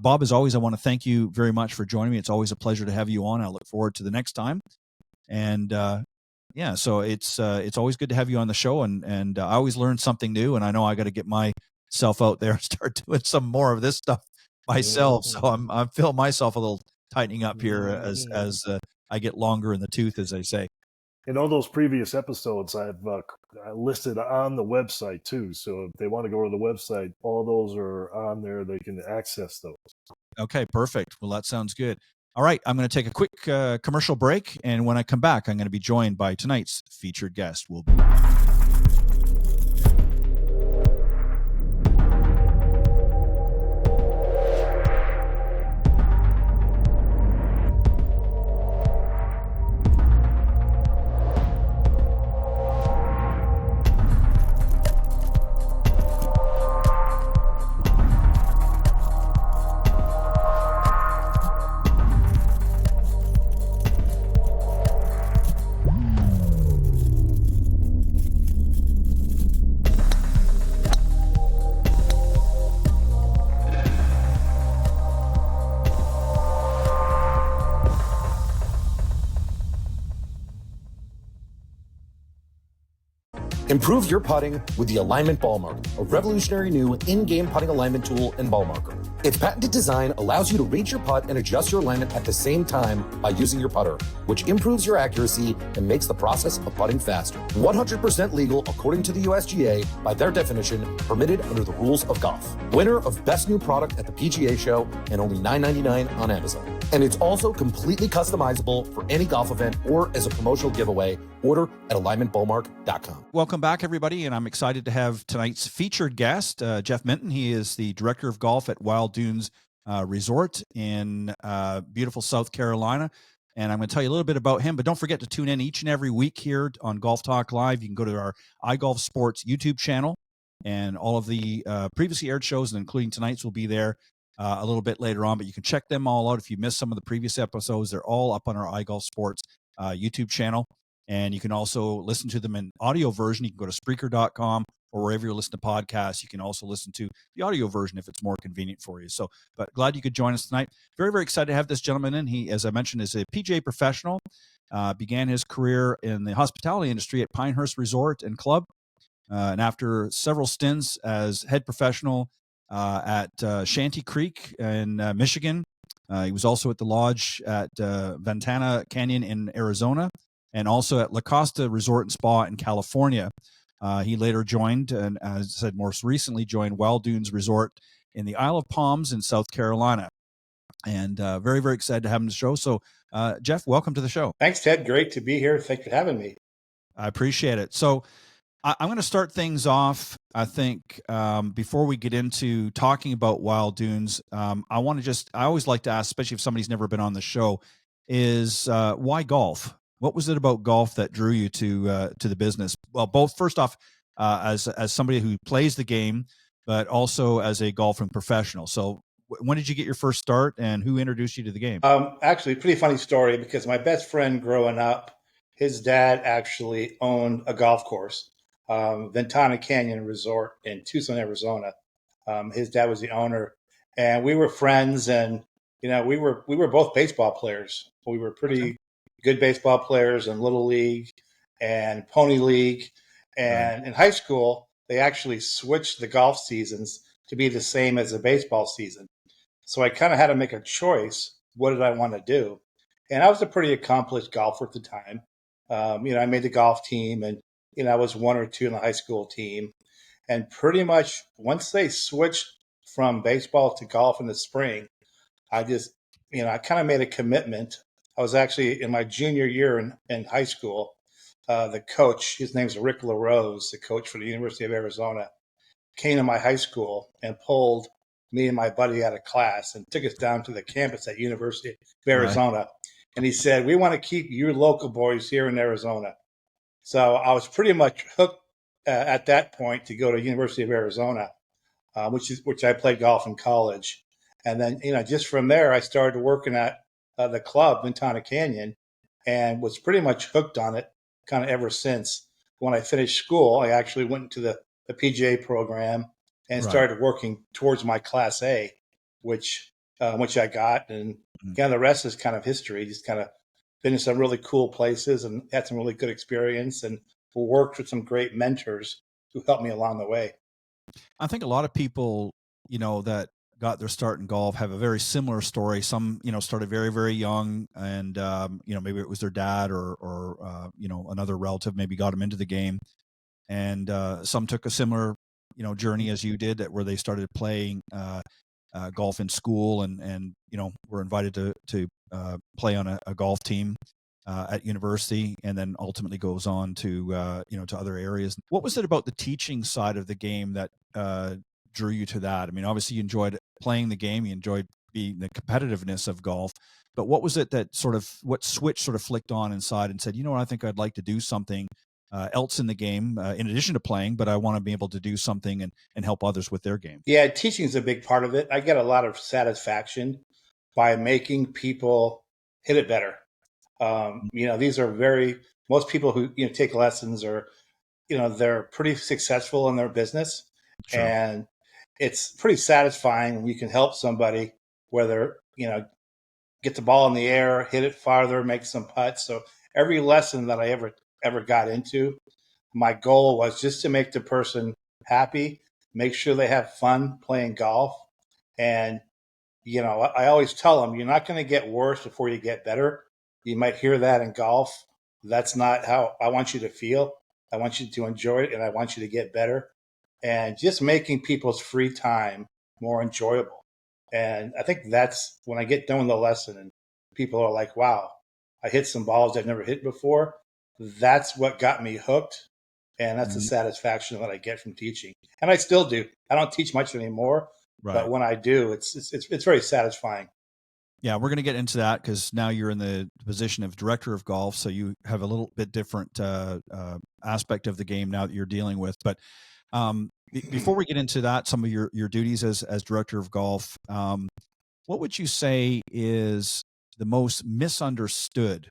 Speaker 3: Bob, as always, I want to thank you very much for joining me. It's always a pleasure to have you on. I look forward to the next time. And yeah, so it's always good to have you on the show, and I always learn something new, and I know I got to get myself out there and start doing some more of this stuff myself. So I'm feeling myself a little tightening up here as I get longer in the tooth, as they say.
Speaker 4: And all those previous episodes I've listed on the website too. So if they want to go to the website, all those are on there. They can access those.
Speaker 3: Okay, perfect. Well, that sounds good. All right, I'm going to take a quick commercial break, and when I come back, I'm going to be joined by tonight's featured guest. We'll be
Speaker 5: Improve your putting with the Alignment Ball Marker, a revolutionary new in-game putting alignment tool and ball marker. Its patented design allows you to reach your putt and adjust your alignment at the same time by using your putter, which improves your accuracy and makes the process of putting faster. 100% legal according to the USGA, by their definition, permitted under the rules of golf. Winner of Best New Product at the PGA Show and only $9.99 on Amazon. And it's also completely customizable for any golf event or as a promotional giveaway. Order at alignmentballmark.com.
Speaker 3: Welcome back, everybody, and I'm excited to have tonight's featured guest, Jeff Minton. He is the director of golf at Wild Dunes Resort in beautiful South Carolina, and I'm going to tell you a little bit about him, but don't forget to tune in each and every week here on Golf Talk Live. You can go to our iGolf Sports YouTube channel, and all of the previously aired shows, and including tonight's, will be there a little bit later on, but you can check them all out. If you missed some of the previous episodes, they're all up on our iGolf Sports YouTube channel. And you can also listen to them in audio version. You can go to Spreaker.com or wherever you're listening to podcasts. You can also listen to the audio version if it's more convenient for you. So, but glad you could join us tonight. Very, very excited to have this gentleman in. He, as I mentioned, is a PGA professional. Began his career in the hospitality industry at Pinehurst Resort and Club. And after several stints as head professional at Shanty Creek in Michigan, he was also at the lodge at Ventana Canyon in Arizona, and also at La Costa Resort and Spa in California. He later joined, and as I said, most recently joined Wild Dunes Resort in the Isle of Palms in South Carolina. And very, very excited to have him on the show. So, Jeff, welcome to the show.
Speaker 6: Thanks, Ted. Great to be here. Thanks for having me.
Speaker 3: I appreciate it. So, I'm going to start things off, I think, before we get into talking about Wild Dunes. I always like to ask, especially if somebody's never been on the show, is why golf? What was it about golf that drew you to the business? Well, both first off, as somebody who plays the game, but also as a golfing professional. So, when did you get your first start, and who introduced you to the game?
Speaker 6: Actually, pretty funny story, because my best friend growing up, his dad actually owned a golf course, Ventana Canyon Resort in Tucson, Arizona. His dad was the owner, and we were friends, and we were both baseball players. We were pretty good baseball players in Little League and Pony League. And in high school, they actually switched the golf seasons to be the same as the baseball season. So I kind of had to make a choice. What did I want to do? And I was a pretty accomplished golfer at the time. I made the golf team, and, I was one or two in the high school team. And pretty much once they switched from baseball to golf in the spring, I just, I kind of made a commitment. I was actually in my junior year in high school. The coach, his name's Rick LaRose, the coach for the University of Arizona, came to my high school and pulled me and my buddy out of class and took us down to the campus at University of Arizona. Right. And he said, "We want to keep you local boys here in Arizona." So I was pretty much hooked at that point to go to University of Arizona, which I played golf in college. And then, just from there, I started working at the club, Ventana Canyon, and was pretty much hooked on it kind of ever since. When I finished school, I actually went into the PGA program and started working towards my Class A, which I got. And the rest is kind of history. Just kind of been in some really cool places and had some really good experience, and worked with some great mentors who helped me along the way.
Speaker 3: I think a lot of people, that got their start in golf have a very similar story. Some, started very, very young, and maybe it was their dad or another relative maybe got them into the game, and some took a similar journey as you did, where they started playing golf in school and were invited to play on a golf team at university, and then ultimately goes on to to other areas. What was it about the teaching side of the game that drew you to that? I mean, obviously you enjoyed playing the game, you enjoyed the competitiveness of golf, but what was it that what switch sort of flicked on inside and said, I think I'd like to do something else in the game in addition to playing, but I want to be able to do something and help others with their game?
Speaker 6: Yeah, teaching is a big part of it. I get a lot of satisfaction by making people hit it better. These are most people who take lessons are, they're pretty successful in their business.
Speaker 3: Sure.
Speaker 6: And it's pretty satisfying when you can help somebody, whether, get the ball in the air, hit it farther, make some putts. So every lesson that I ever got into, my goal was just to make the person happy, make sure they have fun playing golf. And, I always tell them, you're not going to get worse before you get better. You might hear that in golf. That's not how I want you to feel. I want you to enjoy it, and I want you to get better. And just making people's free time more enjoyable. And I think that's when I get done with the lesson and people are like, wow, I hit some balls I've never hit before. That's what got me hooked. And that's the satisfaction that I get from teaching. And I still do. I don't teach much anymore,
Speaker 3: Right.
Speaker 6: But when I do, it's very satisfying.
Speaker 3: Yeah, we're going to get into that because now you're in the position of director of golf, so you have a little bit different aspect of the game now that you're dealing with. But before we get into that, some of your duties as director of golf, what would you say is the most misunderstood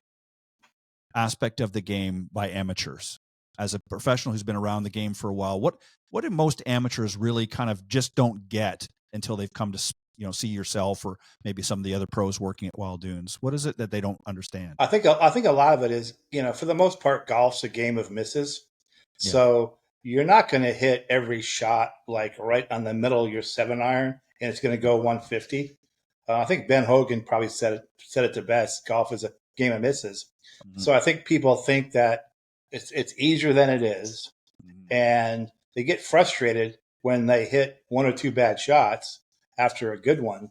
Speaker 3: aspect of the game by amateurs? As a professional who's been around the game for a while, what do most amateurs really kind of just don't get until they've come to see yourself or maybe some of the other pros working at Wild Dunes? What is it that they don't understand?
Speaker 6: I think a lot of it is, for the most part, golf's a game of misses.
Speaker 3: Yeah.
Speaker 6: So you're not going to hit every shot like right on the middle of your 7-iron and it's going to go 150. I think Ben Hogan probably said it the best. Golf is a game of misses. Mm-hmm. So I think people think that it's easier than it is, and they get frustrated when they hit one or two bad shots after a good one.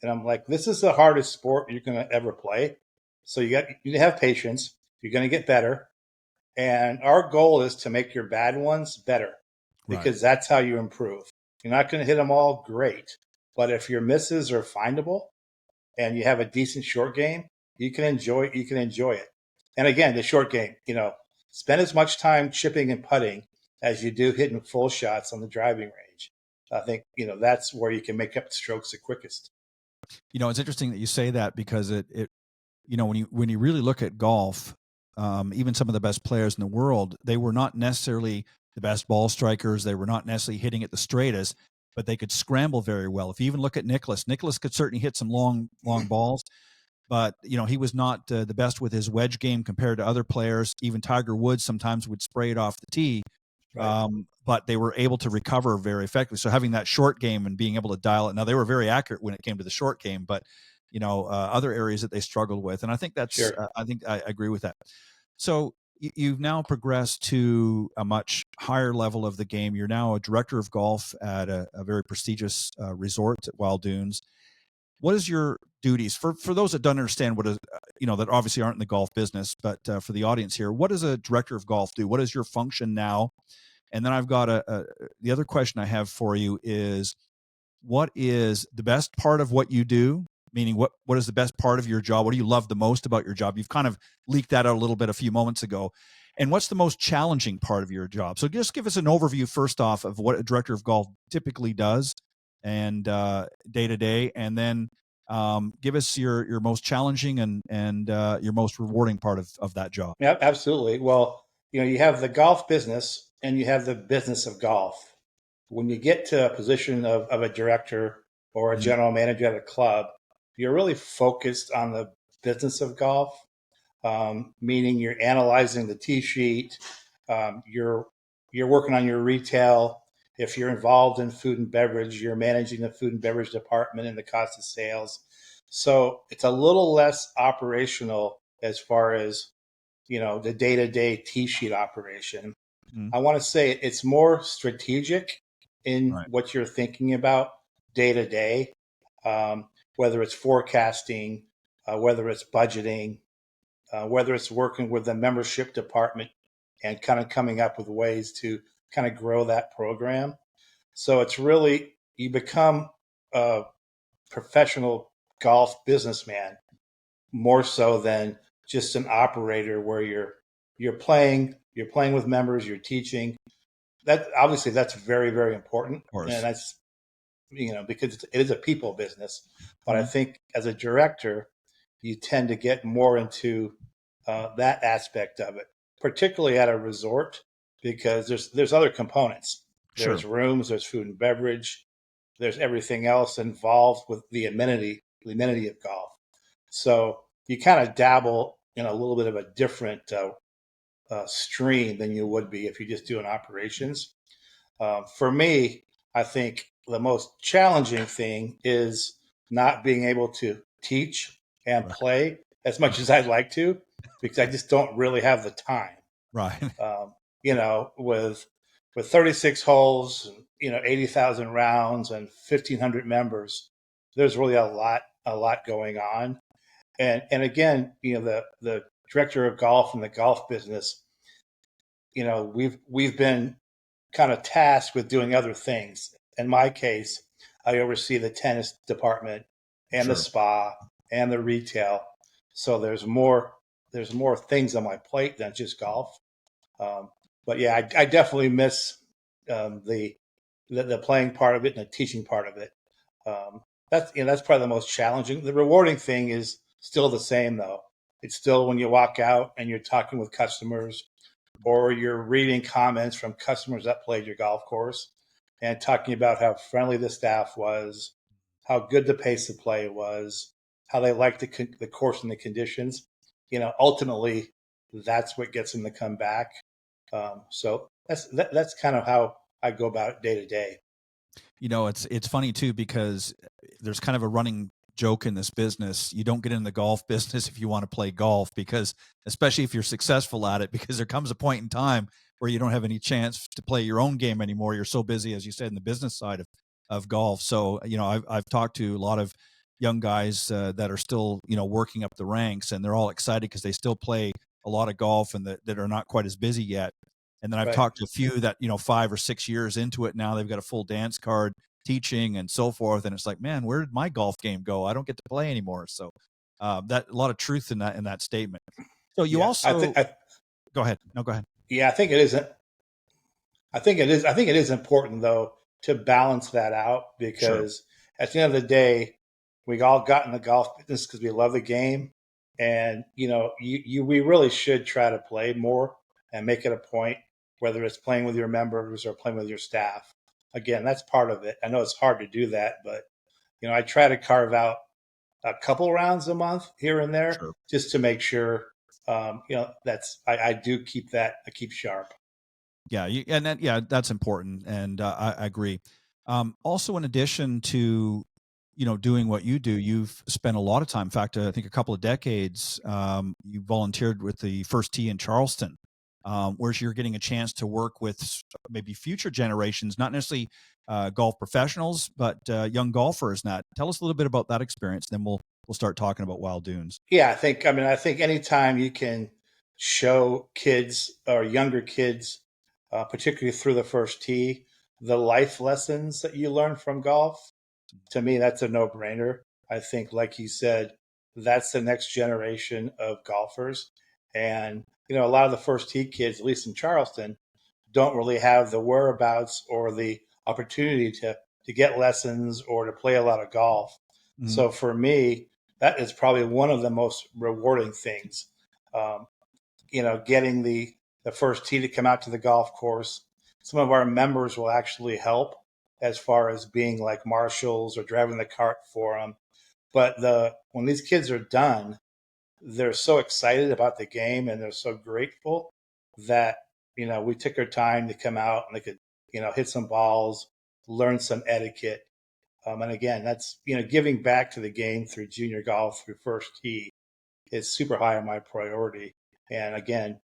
Speaker 6: And I'm like, this is the hardest sport you're going to ever play. So you have patience. You're going to get better. And our goal is to make your bad ones better, because that's how you improve. You're not going to hit them all great, but if your misses are findable and you have a decent short game, you can enjoy it. And again, the short game, spend as much time chipping and putting as you do hitting full shots on the driving range. I think, that's where you can make up the strokes the quickest.
Speaker 3: It's interesting that you say that, because it when you really look at golf, even some of the best players in the world, they were not necessarily the best ball strikers. They were not necessarily hitting it the straightest, but they could scramble very well. If you even look at Nicklaus could certainly hit some long balls, but he was not the best with his wedge game compared to other players. Even Tiger Woods sometimes would spray it off the tee, but they were able to recover very effectively. So having that short game and being able to dial it. Now, they were very accurate when it came to the short game, but other areas that they struggled with. And I think that's, sure. I think I agree with that. So you've now progressed to a much higher level of the game. You're now a director of golf at a very prestigious resort at Wild Dunes. What is your duties for those that don't understand what is, that obviously aren't in the golf business, but for the audience here, what does a director of golf do? What is your function now? And then I've got the other question I have for you is, what is the best part of what you do? Meaning, what is the best part of your job? What do you love the most about your job? You've kind of leaked that out a little bit a few moments ago. And what's the most challenging part of your job? So just give us an overview first off of what a director of golf typically does and day to day, and then give us your most challenging and your most rewarding part of that job.
Speaker 6: Yeah, absolutely. Well, you have the golf business and you have the business of golf. When you get to a position of a director or a general manager at a club, you're really focused on the business of golf, meaning you're analyzing the tee sheet, you're working on your retail, If you're involved in food and beverage, you're managing the food and beverage department and the cost of sales. So it's a little less operational as far as, the day-to-day T-sheet operation.
Speaker 3: Mhm.
Speaker 6: I want to say it's more strategic in
Speaker 3: Right.
Speaker 6: what you're thinking about day to day, whether it's forecasting, whether it's budgeting, whether it's working with the membership department and kind of coming up with ways to kind of grow that program. So it's really, you become a professional golf businessman more so than just an operator where you're playing with members, you're teaching. That obviously that's very, very important,
Speaker 3: Of course.
Speaker 6: and that's because it is a people business. But I
Speaker 3: Mhm.
Speaker 6: think as a director, you tend to get more into that aspect of it, particularly at a resort, because there's other components.
Speaker 3: Sure.
Speaker 6: There's rooms, there's food and beverage, there's everything else involved with the amenity of golf. So you kind of dabble in a little bit of a different stream than you would be if you just do an operations. For me, I think the most challenging thing is not being able to teach and
Speaker 3: Right.
Speaker 6: play as much as I'd like to, because I just don't really have the time.
Speaker 3: Right.
Speaker 6: With 36 holes, 80,000 rounds and 1,500 members, there's really a lot going on. And again, the director of golf and the golf business, we've been kind of tasked with doing other things. In my case, I oversee the tennis department and the
Speaker 3: Sure.
Speaker 6: spa and the retail. So there's more things on my plate than just golf. Um, but yeah, I definitely miss the playing part of it and the teaching part of it. Um, that's probably the most challenging. The rewarding thing is still the same though. It's still when you walk out and you're talking with customers, or you're reading comments from customers that played your golf course and talking about how friendly the staff was, how good the pace of play was, how they liked the course and the conditions. Ultimately, that's what gets them to come back. So that's kind of how I go about it day to day.
Speaker 3: It's funny too because there's kind of a running joke in this business. You don't get in the golf business if you want to play golf, because especially if you're successful at it, because there comes a point in time where you don't have any chance to play your own game anymore. You're so busy, as you said, in the business side of golf. So, I've talked to a lot of young guys that are still, working up the ranks, and they're all excited because they still play a lot of golf and that are not quite as busy yet. And then I've
Speaker 6: Right.
Speaker 3: talked to a few that, 5 or 6 years into it now, they've got a full dance card, teaching and so forth. And it's like, man, where did my golf game go? I don't get to play anymore. So that a lot of truth in that statement. So you
Speaker 6: Yeah.
Speaker 3: also go ahead. No, go ahead.
Speaker 6: Yeah. I think it isn't. I think it is. I think it is important though to balance that out,
Speaker 3: Sure.
Speaker 6: because at the end of the day, we all got in the golf business because we love the game, and we really should try to play more and make it a point, whether it's playing with your members or playing with your staff. Again, that's part of it. I know it's hard to do that, but I try to carve out a couple rounds a month here and there
Speaker 3: Sure.
Speaker 6: just to make sure. That's I do keep that. I keep sharp.
Speaker 3: Yeah. That's important. And I agree. Also, in addition to, doing what you do, you've spent a lot of time. In fact, I think a couple of decades, you volunteered with the First Tee in Charleston, where you're getting a chance to work with maybe future generations, not necessarily golf professionals, but young golfers. Now, tell us a little bit about that experience. Then we'll start talking about Wild Dunes.
Speaker 6: Yeah, I think anytime you can show kids or younger kids, particularly through the first tee, the life lessons that you learn from golf, to me, that's a no-brainer. I think, like you said, that's the next generation of golfers. And, a lot of the first tee kids, at least in Charleston, don't really have the whereabouts or the opportunity to get lessons or to play a lot of golf.
Speaker 3: Mhm.
Speaker 6: So for me, that is probably one of the most rewarding things. Um, getting the first tee to come out to the golf course. Some of our members will actually help as far as being like marshals or driving the cart for them. But when these kids are done, they're so excited about the game and they're so grateful that we took our time to come out and they could hit some balls, learn some etiquette. And again, that's, giving back to the game through junior golf, through First Tee is super high on my priority. And again,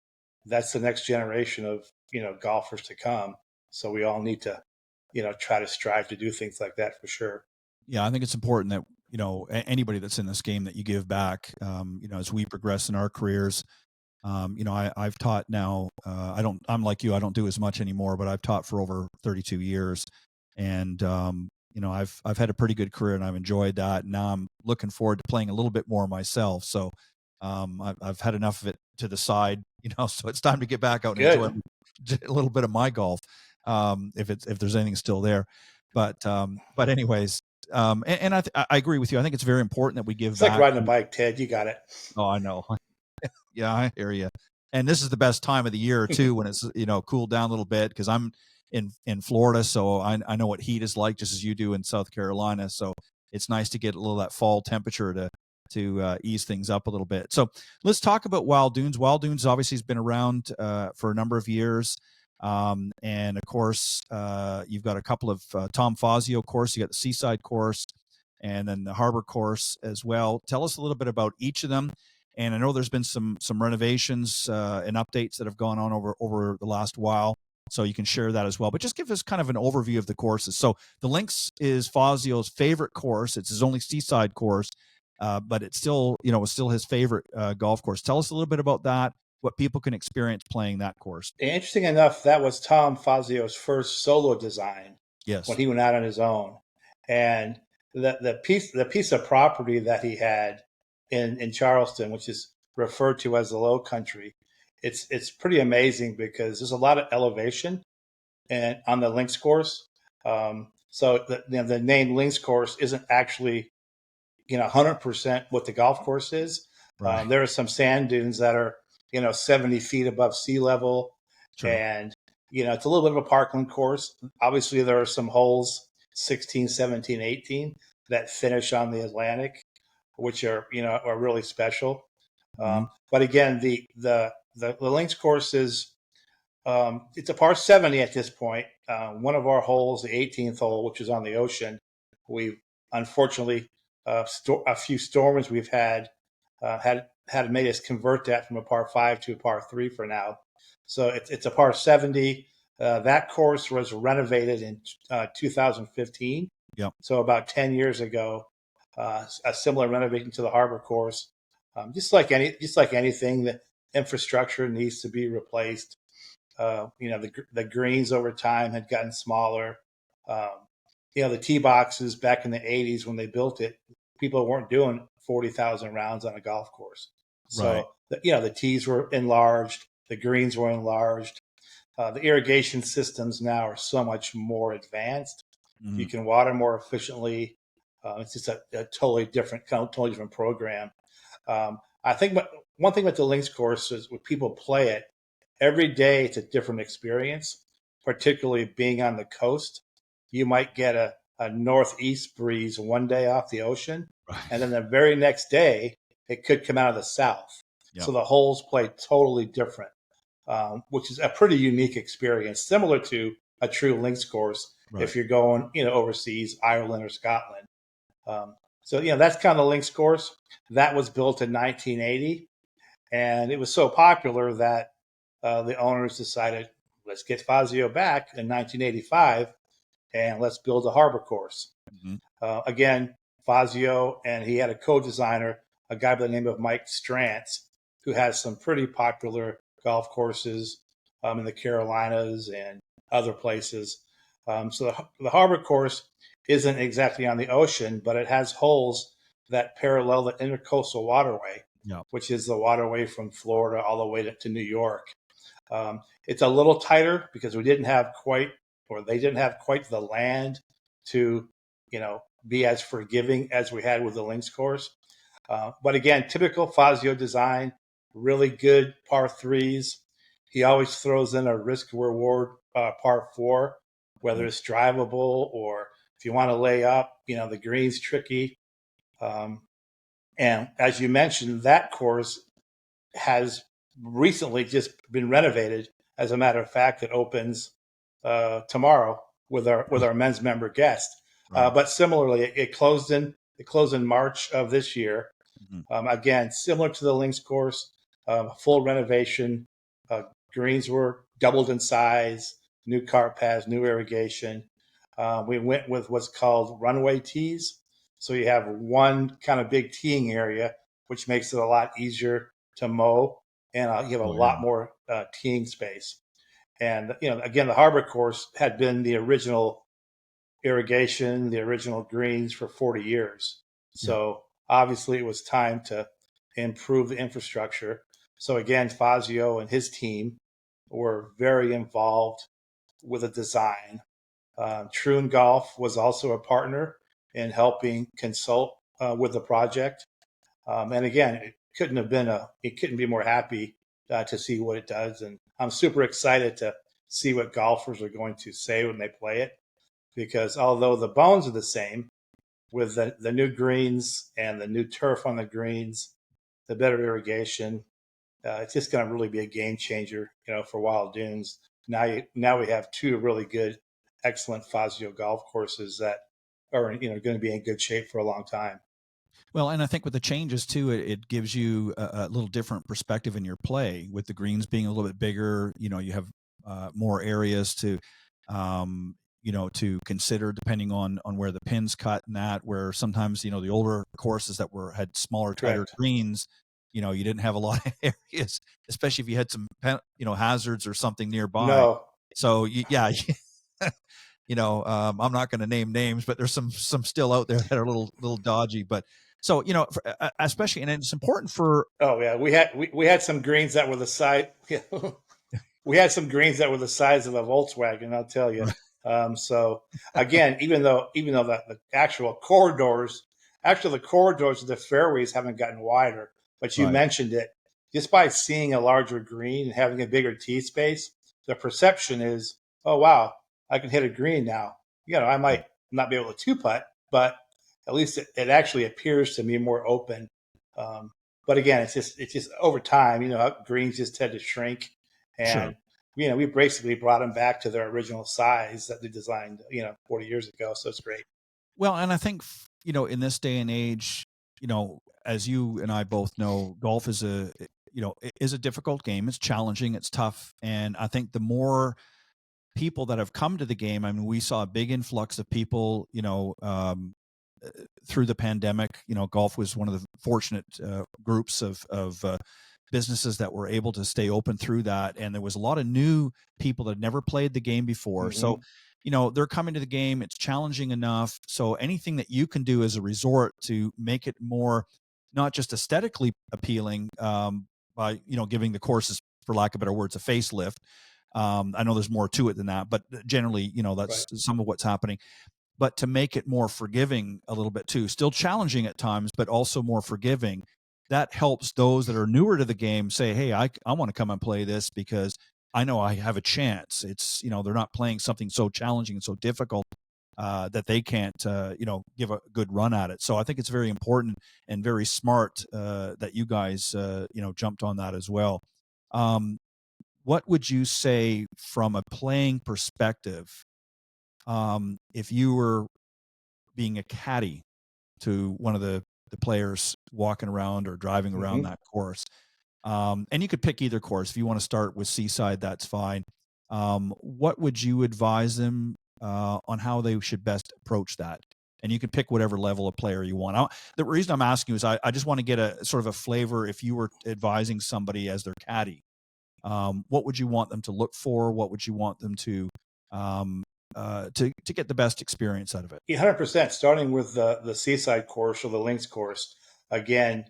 Speaker 6: that's the next generation of, golfers to come. So we all need to, try to strive to do things like that for sure.
Speaker 3: Yeah, I think it's important that, anybody that's in this game, that you give back, as we progress in our careers. I've taught now, I'm like you, I don't do as much anymore, but I've taught for over 32 years. And, I've had a pretty good career and I've enjoyed that. And now I'm looking forward to playing a little bit more myself. So, I've had enough of it to the side, so it's time to get back out and enjoy a little bit of my golf. If there's anything still there, but anyways, and I agree with you. I think it's very important that we give
Speaker 6: It's
Speaker 3: back.
Speaker 6: like riding a bike, Ted. You got it.
Speaker 3: Oh, I know. Yeah, I hear you. And this is the best time of the year too, when it's cooled down a little bit, because I'm in Florida, so I know what heat is like, just as you do in South Carolina. So it's nice to get a little of that fall temperature to ease things up a little bit. So let's talk about Wild Dunes. Wild Dunes obviously has been around for a number of years. And of course, you've got a couple of Tom Fazio course. You got the Seaside course, and then the Harbor course as well. Tell us a little bit about each of them. And I know there's been some renovations and updates that have gone on over the last while, so you can share that as well. But just give us kind of an overview of the courses. So the Links is Fazio's favorite course. It's his only Seaside course, but it's still his favorite golf course. Tell us a little bit about that, what people can experience playing that course.
Speaker 6: Interesting enough, that was Tom Fazio's first solo design.
Speaker 3: Yes.
Speaker 6: When he went out on his own. And the piece of property that he had in Charleston, which is referred to as the Low Country, it's pretty amazing because there's a lot of elevation and on the links course. So the name links course isn't actually 100% what the golf course is.
Speaker 3: Right.
Speaker 6: There are some sand dunes that are 70 feet above sea level.
Speaker 3: Sure.
Speaker 6: And it's a little bit of a parkland course. Obviously, there are some holes 16, 17, 18 that finish on the Atlantic, which are really special.
Speaker 3: Mm-hmm.
Speaker 6: But again, the links course is it's a par 70 at this point. One of our holes, the 18th hole, which is on the ocean, we've unfortunately a few storms we've had made us convert that from a par 5 to a par 3 for now. So it's a par 70. That course was renovated in 2015.
Speaker 3: Yep.
Speaker 6: So about 10 years ago, a similar renovation to the Harbor course. Just like anything, the infrastructure needs to be replaced. The greens over time had gotten smaller. The tee boxes back in the 80s when they built it, people weren't doing 40,000 rounds on a golf course. So,
Speaker 3: right.
Speaker 6: The tees were enlarged. The greens were enlarged. The irrigation systems now are so much more advanced. Mm-hmm. You can water more efficiently. It's just a totally different program. I think one thing with the links course is when people play it, every day it's a different experience, particularly being on the coast. You might get a northeast breeze one day off the ocean, right. And then the very next day, it could come out of the south. Yep. So the holes play totally different, which is a pretty unique experience, similar to a true links course. Right. If you're going, overseas, Ireland or Scotland. So that's kind of the links course. That was built in 1980, and it was so popular that the owners decided, let's get Fazio back in 1985, and let's build a Harbor course. Mm-hmm. Again, Fazio, and he had a co-designer, a guy by the name of Mike Strantz, who has some pretty popular golf courses in the Carolinas and other places. So the Harbor course isn't exactly on the ocean, but it has holes that parallel the Intercoastal Waterway, yep. Which is the waterway from Florida all the way to New York. It's a little tighter because they didn't have quite the land to, be as forgiving as we had with the links course. But again, typical Fazio design, really good par 3s. He always throws in a risk reward par 4, whether it's drivable or if you want to lay up, the green's tricky. And as you mentioned, that course has recently just been renovated. As a matter of fact, it opens tomorrow with our men's member guest.
Speaker 3: Right.
Speaker 6: But similarly, it closed in March of this year. Again, similar to the links course, full renovation. Greens were doubled in size, new cart paths, new irrigation. We went with what's called runway tees. So you have one kind of big teeing area, which makes it a lot easier to mow, and you have a lot more teeing space. And again, the harbor course had been the original irrigation, the original greens for 40 years. So obviously, it was time to improve the infrastructure. So again, Fazio and his team were very involved with the design. Troon Golf was also a partner in helping consult with the project. And again, it couldn't be more happy to see what it does. And I'm super excited to see what golfers are going to say when they play it, because although the bones are the same, with the new greens and the new turf on the greens, the better irrigation, it's just going to really be a game changer, for Wild Dunes. Now we have two really good, excellent Fazio golf courses that are, going to be in good shape for a long time.
Speaker 3: Well, and I think with the changes too, it gives you a little different perspective in your play. With the greens being a little bit bigger, you have more areas to, to consider depending on where the pins cut and that. Where sometimes the older courses that had smaller, tighter
Speaker 6: Correct.
Speaker 3: greens, you didn't have a lot of areas, especially if you had some hazards or something nearby.
Speaker 6: No.
Speaker 3: So yeah. I'm not going to name names, but there's some still out there that are a little dodgy. But so especially, and it's important for.
Speaker 6: Oh yeah, we had some greens that were the size. We had some greens that were the size of a Volkswagen. I'll tell you. So again, even though the actual corridors of the fairways haven't gotten wider, but you mentioned it. Just by seeing a larger green and having a bigger tee space, the perception is, oh wow, I can hit a green now. I might not be able to two-putt, but at least it actually appears to be more open. But again, it's just over time, greens just tend to shrink. And, we basically brought them back to their original size that they designed, 40 years ago. So it's great.
Speaker 3: Well, and I think, in this day and age, as you and I both know, golf is a difficult game. It's challenging. It's tough. And I think the more people that have come to the game, I mean, we saw a big influx of people, through the pandemic. Golf was one of the fortunate groups of businesses that were able to stay open through that. And there was a lot of new people that had never played the game before. So, they're coming to the game. It's challenging enough. So anything that you can do as a resort to make it more, not just aesthetically appealing, by, giving the courses, for lack of better words, a facelift. I know there's more to it than that, but generally, that's some of what's happening. But to make it more forgiving a little bit too, still challenging at times, but also more forgiving. That helps those that are newer to the game say, hey, I want to come and play this because I know I have a chance. It's, they're not playing something so challenging and so difficult that they can't, give a good run at it. So I think it's very important and very smart that you guys, jumped on that as well. What would you say from a playing perspective, if you were being a caddy to one of the players walking around or driving around that course? And you could pick either course. If you want to start with Seaside, that's fine. What would you advise them on how they should best approach that? And you can pick whatever level of player you want. The reason I'm asking you is I just want to get a sort of a flavor. If you were advising somebody as their caddy, what would you want them to look for? What would you want them to get the best experience out of it?
Speaker 6: 100%. Starting with the Seaside course or the links course, again,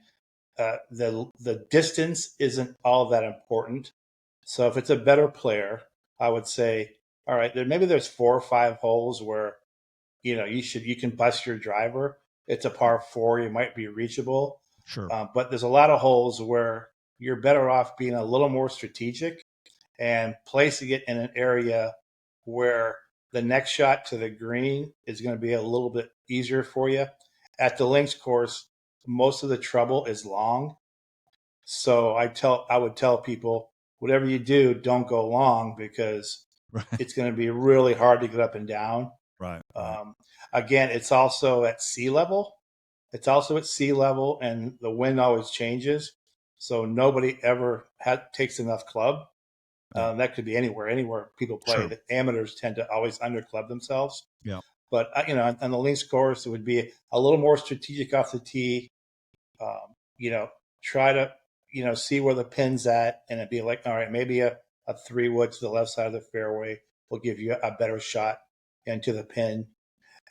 Speaker 6: the distance isn't all that important. So if it's a better player, I would say, all right, maybe there's 4 or 5 holes where you can bust your driver. It's a par 4, you might be reachable.
Speaker 3: Sure.
Speaker 6: But there's a lot of holes where you're better off being a little more strategic and placing it in an area where the next shot to the green is going to be a little bit easier for you. At the links course, most of the trouble is long. So I would tell people, whatever you do, don't go long, because
Speaker 3: Right.
Speaker 6: it's going to be really hard to get up and down.
Speaker 3: Right.
Speaker 6: Again, it's also at sea level. It's also at sea level, and the wind always changes. So nobody ever takes enough club.
Speaker 3: Yeah.
Speaker 6: That could be anywhere people play.
Speaker 3: Sure.
Speaker 6: The amateurs tend to always underclub themselves.
Speaker 3: Yeah.
Speaker 6: But, on the links course, it would be a little more strategic off the tee. Try to, see where the pin's at, and it'd be like, all right, maybe a 3-wood to the left side of the fairway will give you a better shot into the pin.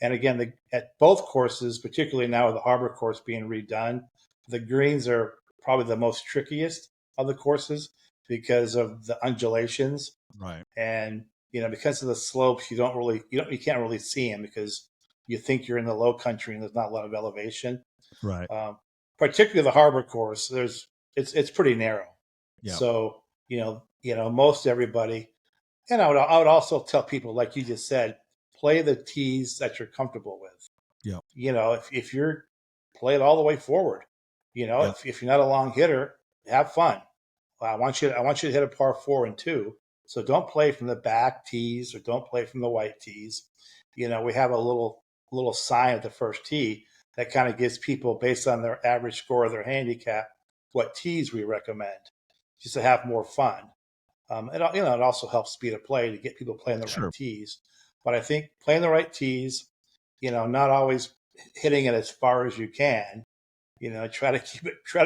Speaker 6: And again, at both courses, particularly now with the Harbor course being redone, the greens are probably the most trickiest of the courses because of the undulations.
Speaker 3: Right.
Speaker 6: And, because of the slopes, you can't really see them because you think you're in the low country and there's not a lot of elevation.
Speaker 3: Right.
Speaker 6: Particularly the Harbor course, it's pretty narrow.
Speaker 3: Yeah.
Speaker 6: So, most everybody, and I would also tell people, like you just said, play the tees that you're comfortable with.
Speaker 3: Yeah.
Speaker 6: If you're play it all the way forward,
Speaker 3: Yeah.
Speaker 6: if you're not a long hitter, have fun. I want you to hit a par 4 and 2. So don't play from the back tees or don't play from the white tees. We have a little sign at the first tee that kind of gives people, based on their average score of their handicap, what tees we recommend, just to have more fun. It also helps speed of play to get people playing the
Speaker 3: Sure.
Speaker 6: right tees. But I think playing the right tees, not always hitting it as far as you can. Try to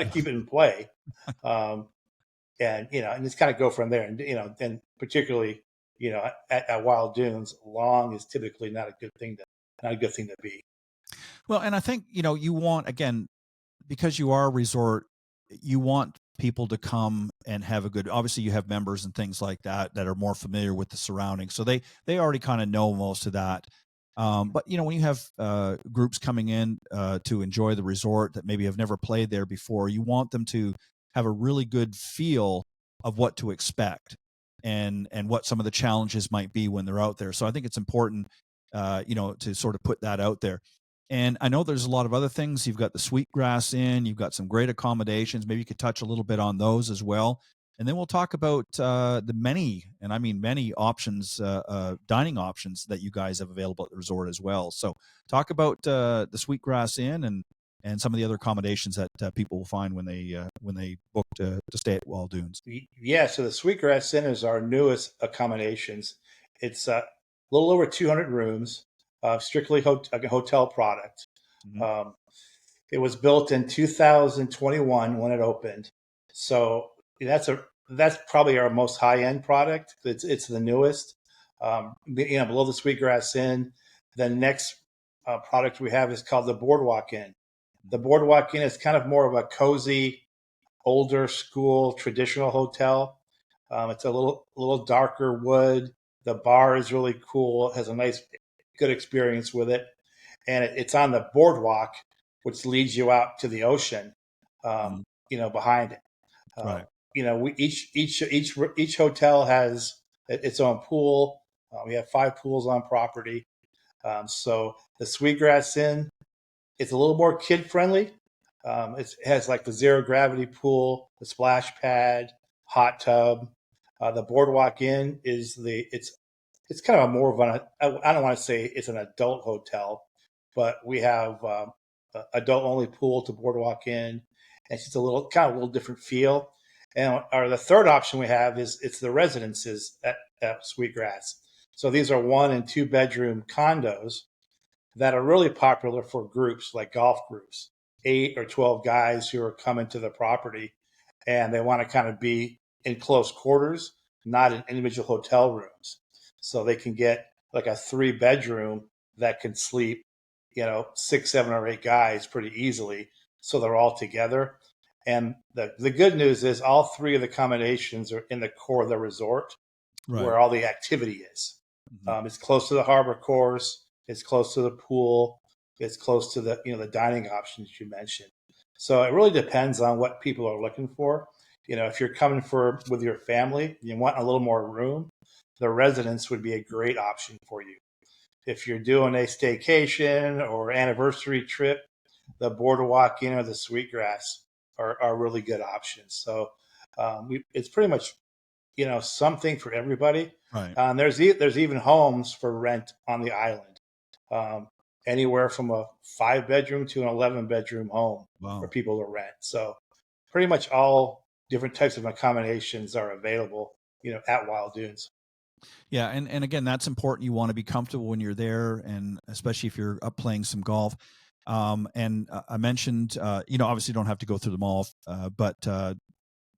Speaker 6: keep it in play, and just kind of go from there. And particularly, at Wild Dunes, long is typically not a good thing to be.
Speaker 3: Well, and I think, you want, again, because you are a resort, you want people to come and have a good, obviously you have members and things like that are more familiar with the surroundings. So they already kind of know most of that. But when you have groups coming in to enjoy the resort that maybe have never played there before, you want them to have a really good feel of what to expect and what some of the challenges might be when they're out there. So I think it's important, to sort of put that out there. And I know there's a lot of other things. You've got the Sweetgrass Inn. You've got some great accommodations. Maybe you could touch a little bit on those as well. And then we'll talk about the many, and I mean many options, dining options that you guys have available at the resort as well. So talk about the Sweetgrass Inn and some of the other accommodations that people will find when they book to stay at Wild Dunes.
Speaker 6: Yeah, so the Sweetgrass Inn is our newest accommodations. It's a little over 200 rooms, strictly a hotel product.
Speaker 3: Mm-hmm.
Speaker 6: It was built in 2021 when it opened. So that's probably our most high end product. It's the newest. Below the Sweetgrass Inn, the next product we have is called the Boardwalk Inn. The Boardwalk Inn is kind of more of a cozy, older school traditional hotel. It's a little darker wood. The bar is really cool. It has a nice, good experience with it, and it's on the boardwalk, which leads you out to the ocean. Behind it.
Speaker 3: Right.
Speaker 6: Each hotel has its own pool. We have 5 pools on property. So the Sweetgrass Inn, it's a little more kid friendly. It has like the zero gravity pool, the splash pad, hot tub. The Boardwalk Inn it's kind of a more of I don't want to say it's an adult hotel, but we have adult only pool to Boardwalk Inn. And it's just a little different feel. And the third option we have is it's the residences at Sweetgrass. So these are 1 and 2 bedroom condos that are really popular for groups like golf groups, 8 or 12 guys who are coming to the property and they want to kind of be in close quarters, not in individual hotel rooms. So they can get like a 3 bedroom that can sleep, 6, 7, or 8 guys pretty easily. So they're all together. And the good news is all 3 of the accommodations are in the core of the resort, right, where all the activity is. Mm-hmm. It's close to the harbor course. It's close to the pool. It's close to the dining options you mentioned. So it really depends on what people are looking for. If you're coming with your family, you want a little more room, the residence would be a great option for you. If you're doing a staycation or anniversary trip, the Boardwalk Inn or the Sweetgrass are really good options. So it's pretty much something for everybody.
Speaker 3: Right.
Speaker 6: There's even homes for rent on the island, um, anywhere from a 5-bedroom to an 11-bedroom home for
Speaker 3: Wow.
Speaker 6: people to rent. So pretty much all different types of accommodations are available, at Wild Dunes.
Speaker 3: Yeah, and again, that's important. You want to be comfortable when you're there, and especially if you're up playing some golf. And I mentioned, obviously you don't have to go through them all, but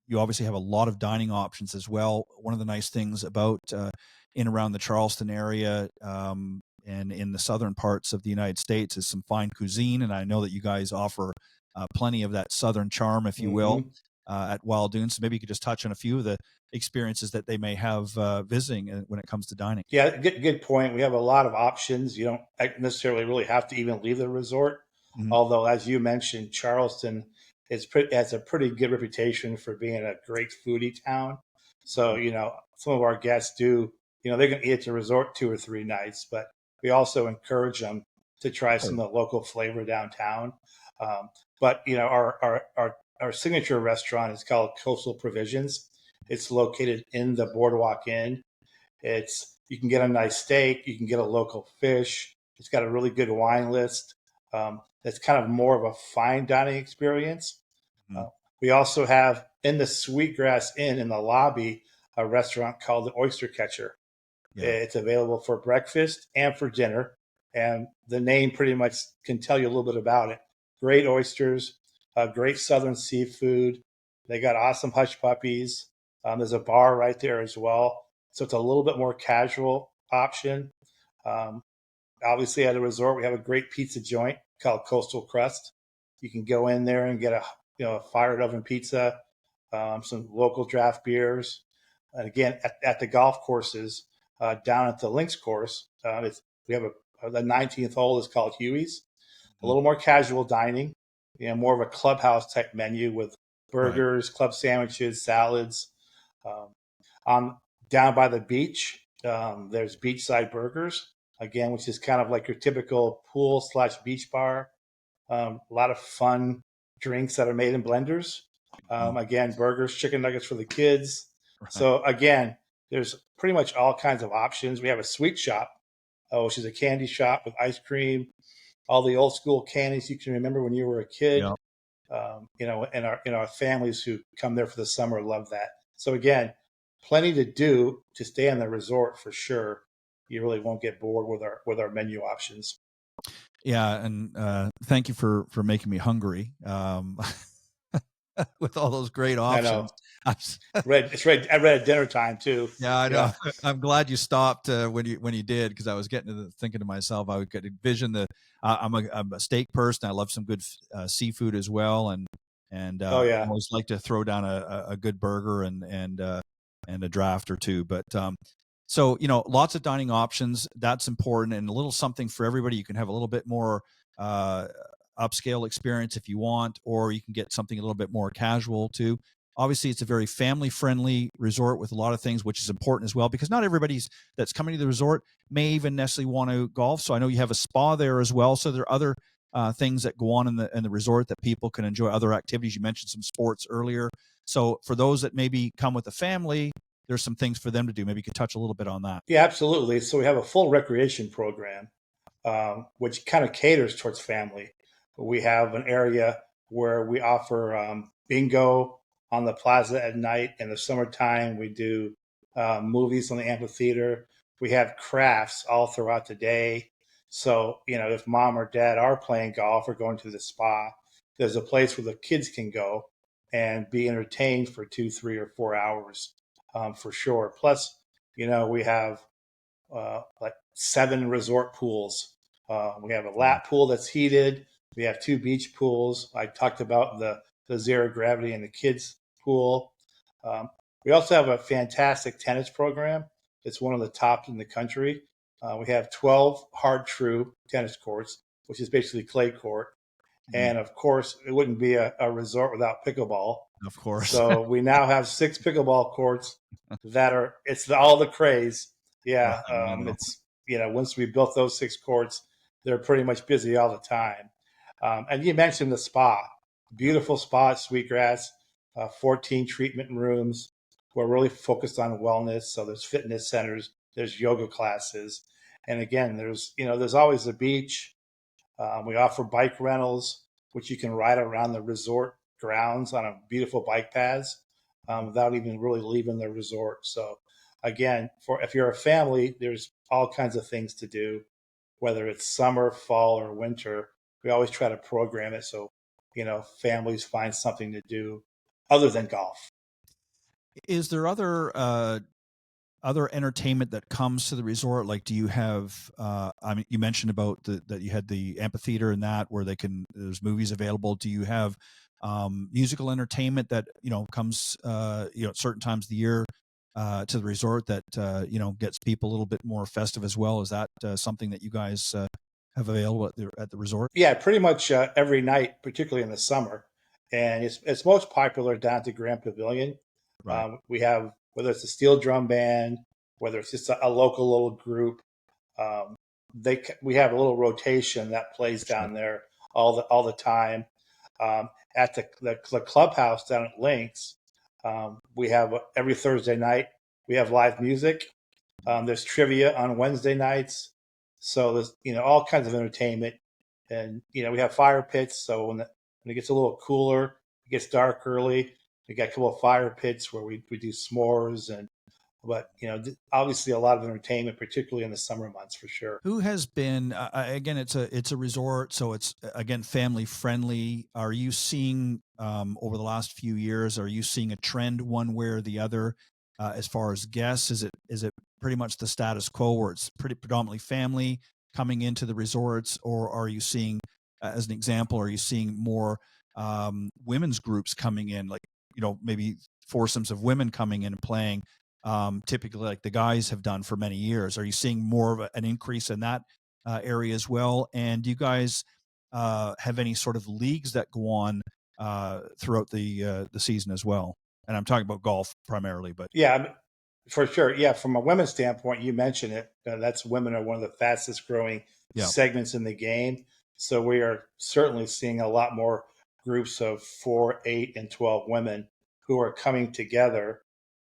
Speaker 3: you obviously have a lot of dining options as well. One of the nice things about in around the Charleston area and in the southern parts of the United States is some fine cuisine, and I know that you guys offer plenty of that southern charm, if you will,
Speaker 6: Mm-hmm.
Speaker 3: at Wild Dunes. So maybe you could just touch on a few of the experiences that they may have visiting when it comes to dining.
Speaker 6: Yeah, good point. We have a lot of options. You don't necessarily really have to even leave the resort.
Speaker 3: Mhm.
Speaker 6: Although, as you mentioned, Charleston has a pretty good reputation for being a great foodie town. So, some of our guests do, they can eat at the resort 2 or 3 nights, but we also encourage them to try some of the local flavor downtown. But, our signature restaurant is called Coastal Provisions. It's located in the Boardwalk Inn. You can get a nice steak, you can get a local fish. It's got a really good wine list. That's kind of more of a fine dining experience.
Speaker 3: Mhm.
Speaker 6: We also have in the Sweetgrass Inn in the lobby a restaurant called the Oyster Catcher.
Speaker 3: Yeah.
Speaker 6: It's available for breakfast and for dinner, and the name pretty much can tell you a little bit about it. Great oysters, great southern seafood. They got awesome hush puppies. There's a bar right there as well, so it's a little bit more casual option. Um, Obviously, at a resort, we have a great pizza joint called Coastal Crust. You can go in there and get a fired oven pizza, some local draft beers, and again at the golf courses down at the links course, we have the 19th hole is called Huey's. A little more casual dining, more of a clubhouse type menu with
Speaker 3: Right.
Speaker 6: burgers, club sandwiches, salads. Um, on Down by the beach, there's beachside burgers again, which is kind of like your typical pool/beach bar. A lot of fun drinks that are made in blenders. Again, burgers, chicken nuggets for the kids.
Speaker 3: Right.
Speaker 6: So again, there's pretty much all kinds of options. We have a sweet shop, which is a candy shop with ice cream, all the old school candies you can remember when you were a kid.
Speaker 3: Yeah.
Speaker 6: And our families who come there for the summer love that. So again, plenty to do to stay on the resort for sure. You really won't get bored with our menu options.
Speaker 3: Yeah, and thank you for making me hungry with all those great
Speaker 6: I know.
Speaker 3: options.
Speaker 6: It's right. I read at dinner time too.
Speaker 3: Yeah, I know.
Speaker 6: Yeah.
Speaker 3: I'm glad you stopped when you did, because I was thinking to myself, I would envision I'm a steak person. I love some good seafood as well, and
Speaker 6: Oh
Speaker 3: I
Speaker 6: yeah.
Speaker 3: always like to throw down a good burger and a draft or two. But so lots of dining options. That's important, and a little something for everybody. You can have a little bit more upscale experience if you want, or you can get something a little bit more casual too. Obviously, it's a very family-friendly resort with a lot of things, which is important as well, because not everybody's that's coming to the resort may even necessarily want to golf. So I know you have a spa there as well. So there are other things that go on in the resort that people can enjoy, other activities. You mentioned some sports earlier. So for those that maybe come with a family, there's some things for them to do. Maybe you could touch a little bit on that.
Speaker 6: Yeah, absolutely. So we have a full recreation program, which kind of caters towards family. We have an area where we offer bingo on the plaza at night. In the summertime, we do movies on the amphitheater. We have crafts all throughout the day. So, if mom or dad are playing golf or going to the spa, there's a place where the kids can go and be entertained for 2, 3, or 4 hours for sure. Plus, we have like 7 resort pools. We have a lap pool that's heated. We have 2 beach pools. I talked about the zero gravity and the kids pool. Um, we also have a fantastic tennis program. It's one of the top in the country. We have 12 hard true tennis courts, which is basically clay court. And of course, it wouldn't be a resort without pickleball.
Speaker 3: Of course.
Speaker 6: So we now have 6 pickleball courts it's all the craze. Yeah. It's, once we built those 6 courts, they're pretty much busy all the time. And you mentioned the spa, beautiful spa at Sweetgrass, 14 treatment rooms. we're really focused on wellness. So there's fitness centers, there's yoga classes, and again, there's always the beach. We offer bike rentals, which you can ride around the resort grounds on a beautiful bike paths without even really leaving the resort. So again, if you're a family, there's all kinds of things to do, whether it's summer, fall, or winter. We always try to program it so families find something to do other than golf.
Speaker 3: Is there other entertainment that comes to the resort? Like, do you have? I mean, you mentioned about that you had the amphitheater and that where there's movies available. Do you have musical entertainment that comes at certain times of the year to the resort that gets people a little bit more festive as well? Is that something that you guys have available at the resort?
Speaker 6: Yeah, pretty much every night, particularly in the summer, and it's most popular down at the Grand Pavilion.
Speaker 3: Right.
Speaker 6: We have, whether it's a steel drum band, whether it's just a local little group, um, we have a little rotation that plays down there all the time. At the clubhouse down at Links, we have every Thursday night we have live music. There's trivia on Wednesday nights, so there's all kinds of entertainment, and we have fire pits. So when it gets a little cooler, it gets dark early. We got a couple of fire pits where we do s'mores but obviously a lot of entertainment, particularly in the summer months for sure.
Speaker 3: Who has been again? It's a resort, so it's again family friendly. Are you seeing over the last few years? Are you seeing a trend one way or the other as far as guests? Is it pretty much the status quo where it's pretty predominantly family coming into the resorts, or are you seeing, as an example, are you seeing more women's groups coming in, like maybe foursomes of women coming in and playing? Typically like the guys have done for many years. Are you seeing more of an increase in that area as well? And do you guys have any sort of leagues that go on throughout the season as well? And I'm talking about golf primarily, but
Speaker 6: yeah, for sure. Yeah, from a women's standpoint, you mentioned it. That's women are one of the fastest growing segments in the game. So we are certainly seeing a lot more groups of 4, 8, and 12 women who are coming together,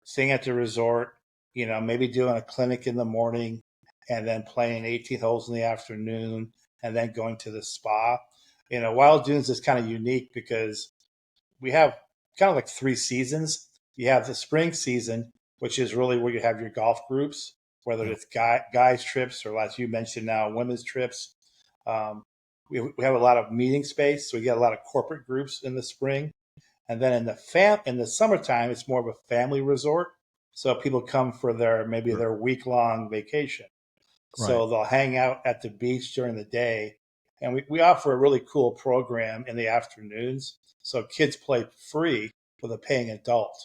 Speaker 6: staying at the resort, maybe doing a clinic in the morning and then playing 18 holes in the afternoon and then going to the spa. Wild Dunes is kind of unique because we have kind of like 3 seasons. You have the spring season, which is really where you have your golf groups, whether it's guys trips or, as you mentioned now, women's trips. We have a lot of meeting space, so we get a lot of corporate groups in the spring. And then in the summertime, it's more of a family resort. So people come for their week-long vacation.
Speaker 3: Right.
Speaker 6: So they'll hang out at the beach during the day. And we offer a really cool program in the afternoons. So kids play free with a paying adult.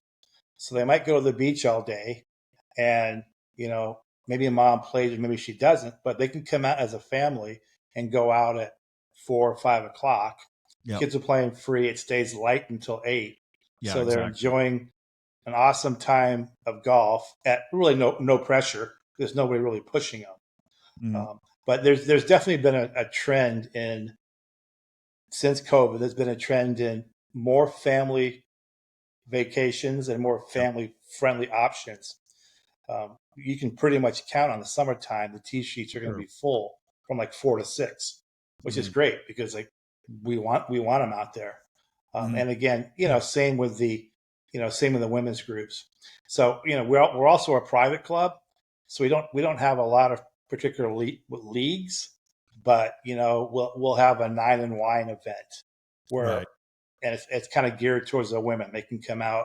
Speaker 6: So they might go to the beach all day and, maybe a mom plays or maybe she doesn't, but they can come out as a family and go out at 4 or 5 o'clock.
Speaker 3: Yep.
Speaker 6: Kids are playing free. It stays light until 8.
Speaker 3: Yeah,
Speaker 6: so they're enjoying an awesome time of golf at really no pressure. There's nobody really pushing them.
Speaker 3: Mm-hmm.
Speaker 6: But there's definitely been a trend since COVID. There's been a trend in more family vacations and more family friendly options. You can pretty much count on the summertime. The tee sheets are going to be full from like 4 to 6, which is great because we want them out there. And again, same with the women's groups. So, we're also a private club, so we don't have a lot of particular leagues, but we'll have a 9 and wine event where, and it's kind of geared towards the women. They can come out.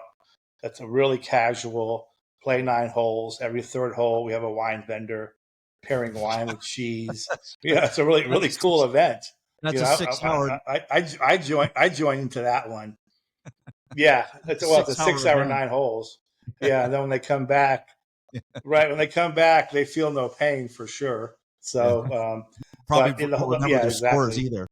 Speaker 6: That's a really casual, play 9 holes. Every third hole, we have a wine vendor pairing wine with cheese. It's a really cool event.
Speaker 3: That's a 6-hour.
Speaker 6: I join into that one. Yeah, it's a 6-hour 9 holes. Yeah, and then when they come back, they feel no pain for sure. So
Speaker 3: probably don't remember their scores either.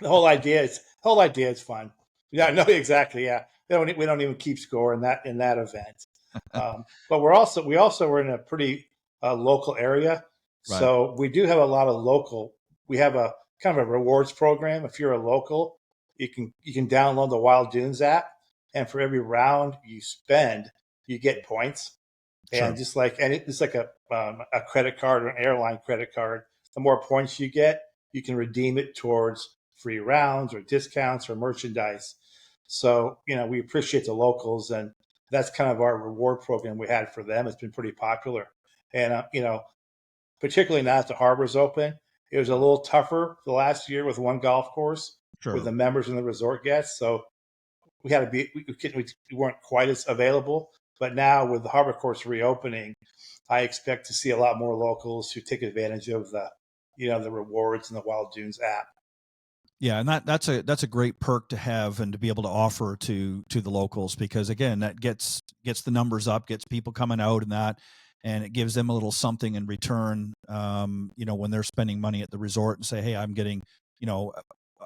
Speaker 6: The whole idea is fun. Yeah, no, exactly. Yeah, we don't even keep score in that event. But we also are in a pretty local area, so we do have a lot of local. We have a kind of a rewards program. If you're a local, you can download the Wild Dunes app, and for every round you spend, you get points.
Speaker 3: Sure.
Speaker 6: And just like a credit card or an airline credit card, the more points you get, you can redeem it towards free rounds or discounts or merchandise. So, we appreciate the locals, and that's kind of our reward program we had for them. It's been pretty popular. And, particularly now that the harbor's open, it was a little tougher the last year with one golf course
Speaker 3: Sure.
Speaker 6: with the members and the resort guests. So we had to be, we weren't quite as available. But now with the harbor course reopening, I expect to see a lot more locals who take advantage of the rewards in the Wild Dunes app.
Speaker 3: Yeah, and that's a great perk to have and to be able to offer to the locals, because again, that gets the numbers up, gets people coming out, and it gives them a little something in return. When they're spending money at the resort, and say, hey, I'm getting,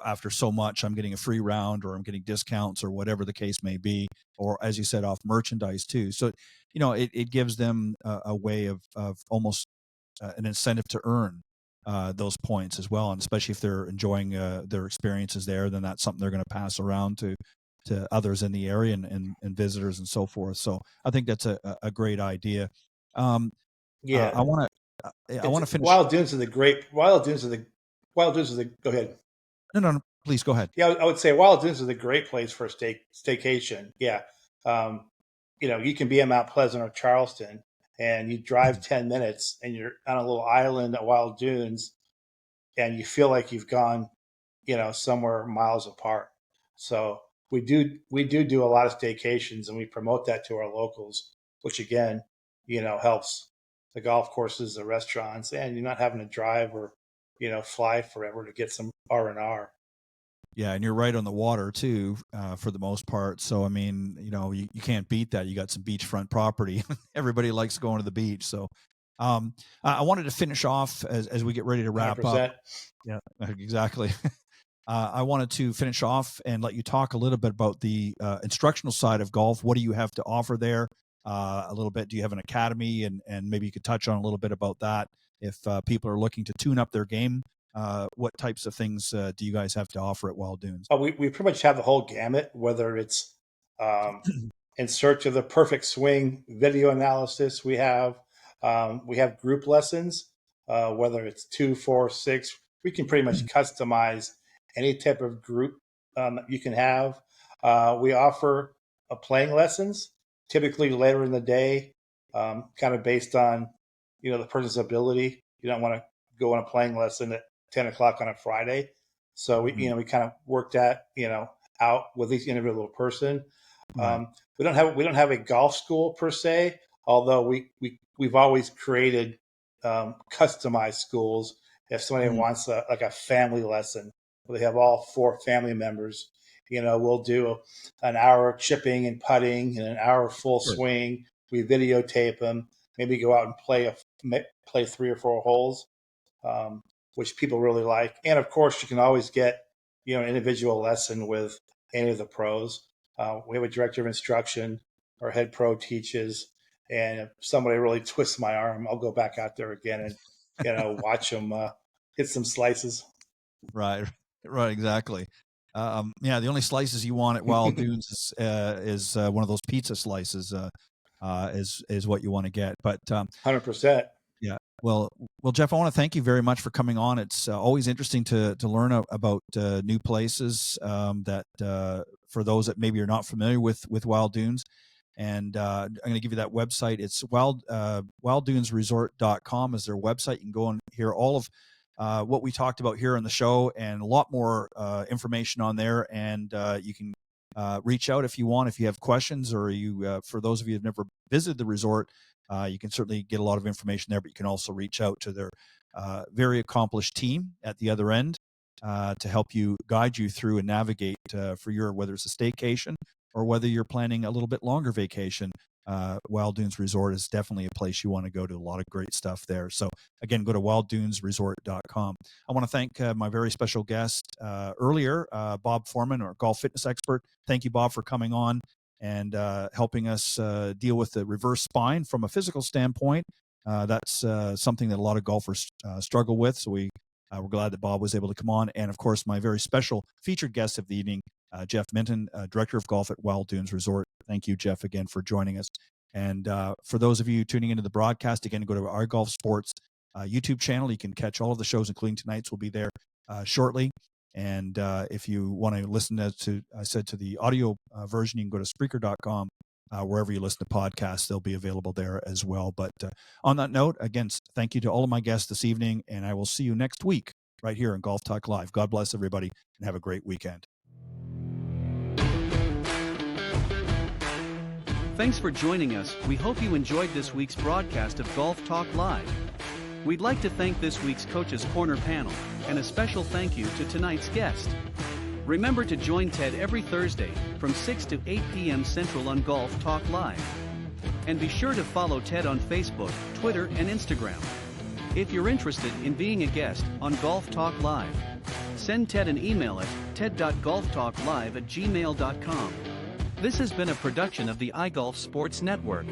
Speaker 3: after so much, I'm getting a free round, or I'm getting discounts, or whatever the case may be, or as you said, off merchandise too. So, it gives them a way of almost an incentive to earn those points as well. And especially if they're enjoying their experiences there, then that's something they're going to pass around to others in the area and visitors and so forth. So I think that's a great idea. I want to finish.
Speaker 6: Wild Dunes are the go ahead.
Speaker 3: No, please go ahead.
Speaker 6: Yeah, I would say Wild Dunes is a great place for a staycation. Yeah. You can be in Mount Pleasant or Charleston, and you drive 10 minutes and you're on a little island at Wild Dunes, and you feel like you've gone, somewhere miles apart. So we do a lot of staycations, and we promote that to our locals, which again, helps the golf courses, the restaurants, and you're not having to drive or, fly forever to get some R&R.
Speaker 3: Yeah, and you're right on the water too, for the most part. So I mean, you can't beat that. You got some beachfront property. Everybody likes going to the beach. So I wanted to finish off as we get ready to wrap
Speaker 6: 100%.
Speaker 3: up. Yeah, exactly. I wanted to finish off and let you talk a little bit about the instructional side of golf. What do you have to offer there? A little bit. Do you have an academy? And maybe you could touch on a little bit about that if people are looking to tune up their game. What types of things do you guys have to offer at Wild Dunes?
Speaker 6: We pretty much have the whole gamut, whether it's in search of the perfect swing video analysis. We have group lessons, whether it's 2, 4, 6. We can pretty much customize any type of group you can have. We offer playing lessons, typically later in the day, kind of based on the person's ability. You don't want to go on a playing lesson at 10 o'clock on a Friday. So we kind of work that, out with each individual person. Right. We don't have a golf school per se, although we've always created customized schools. If somebody wants a family lesson where they have all 4 family members, we'll do an hour of chipping and putting and an hour of full swing. We videotape them, maybe go out and play 3 or 4 holes. Which people really like. And of course, you can always get, an individual lesson with any of the pros. We have a director of instruction. Our head pro teaches. And if somebody really twists my arm, I'll go back out there again and, watch them hit some slices.
Speaker 3: Right, exactly. The only slices you want at Wild Dunes is one of those pizza slices is what you want to get. But
Speaker 6: 100%.
Speaker 3: Yeah. Well, Jeff, I want to thank you very much for coming on. It's always interesting to learn about new places that for those that maybe are not familiar with Wild Dunes. And I'm going to give you that website. It's wilddunesresort.com is their website. You can go and hear all of what we talked about here on the show and a lot more information on there. And you can reach out if you want, if you have questions, or for those of you who've never visited the resort, you can certainly get a lot of information there, but you can also reach out to their very accomplished team at the other end to help guide you through and navigate for whether it's a staycation or whether you're planning a little bit longer vacation. Wild Dunes Resort is definitely a place you want to go to. A lot of great stuff there. So again, go to wilddunesresort.com. I want to thank my very special guest earlier, Bob Forman, our golf fitness expert. Thank you, Bob, for coming on and helping us deal with the reverse spine from a physical standpoint. That's something that a lot of golfers struggle with. So we're glad that Bob was able to come on. And of course, my very special featured guest of the evening, Jeff Minton, Director of Golf at Wild Dunes Resort. Thank you, Jeff, again for joining us. And for those of you tuning into the broadcast, again, go to our Golf Sports YouTube channel. You can catch all of the shows, including tonight's will be there shortly. And if you want to listen to the audio version, you can go to Spreaker.com. Wherever you listen to podcasts, they'll be available there as well. But on that note, again, thank you to all of my guests this evening, and I will see you next week right here on Golf Talk Live. God bless everybody, and have a great weekend.
Speaker 1: Thanks for joining us. We hope you enjoyed this week's broadcast of Golf Talk Live. We'd like to thank this week's Coach's Corner panel, and a special thank you to tonight's guest. Remember to join Ted every Thursday from 6 to 8 p.m. Central on Golf Talk Live. And be sure to follow Ted on Facebook, Twitter, and Instagram. If you're interested in being a guest on Golf Talk Live, send Ted an email at ted.golftalklive@gmail.com. This has been a production of the iGolf Sports Network.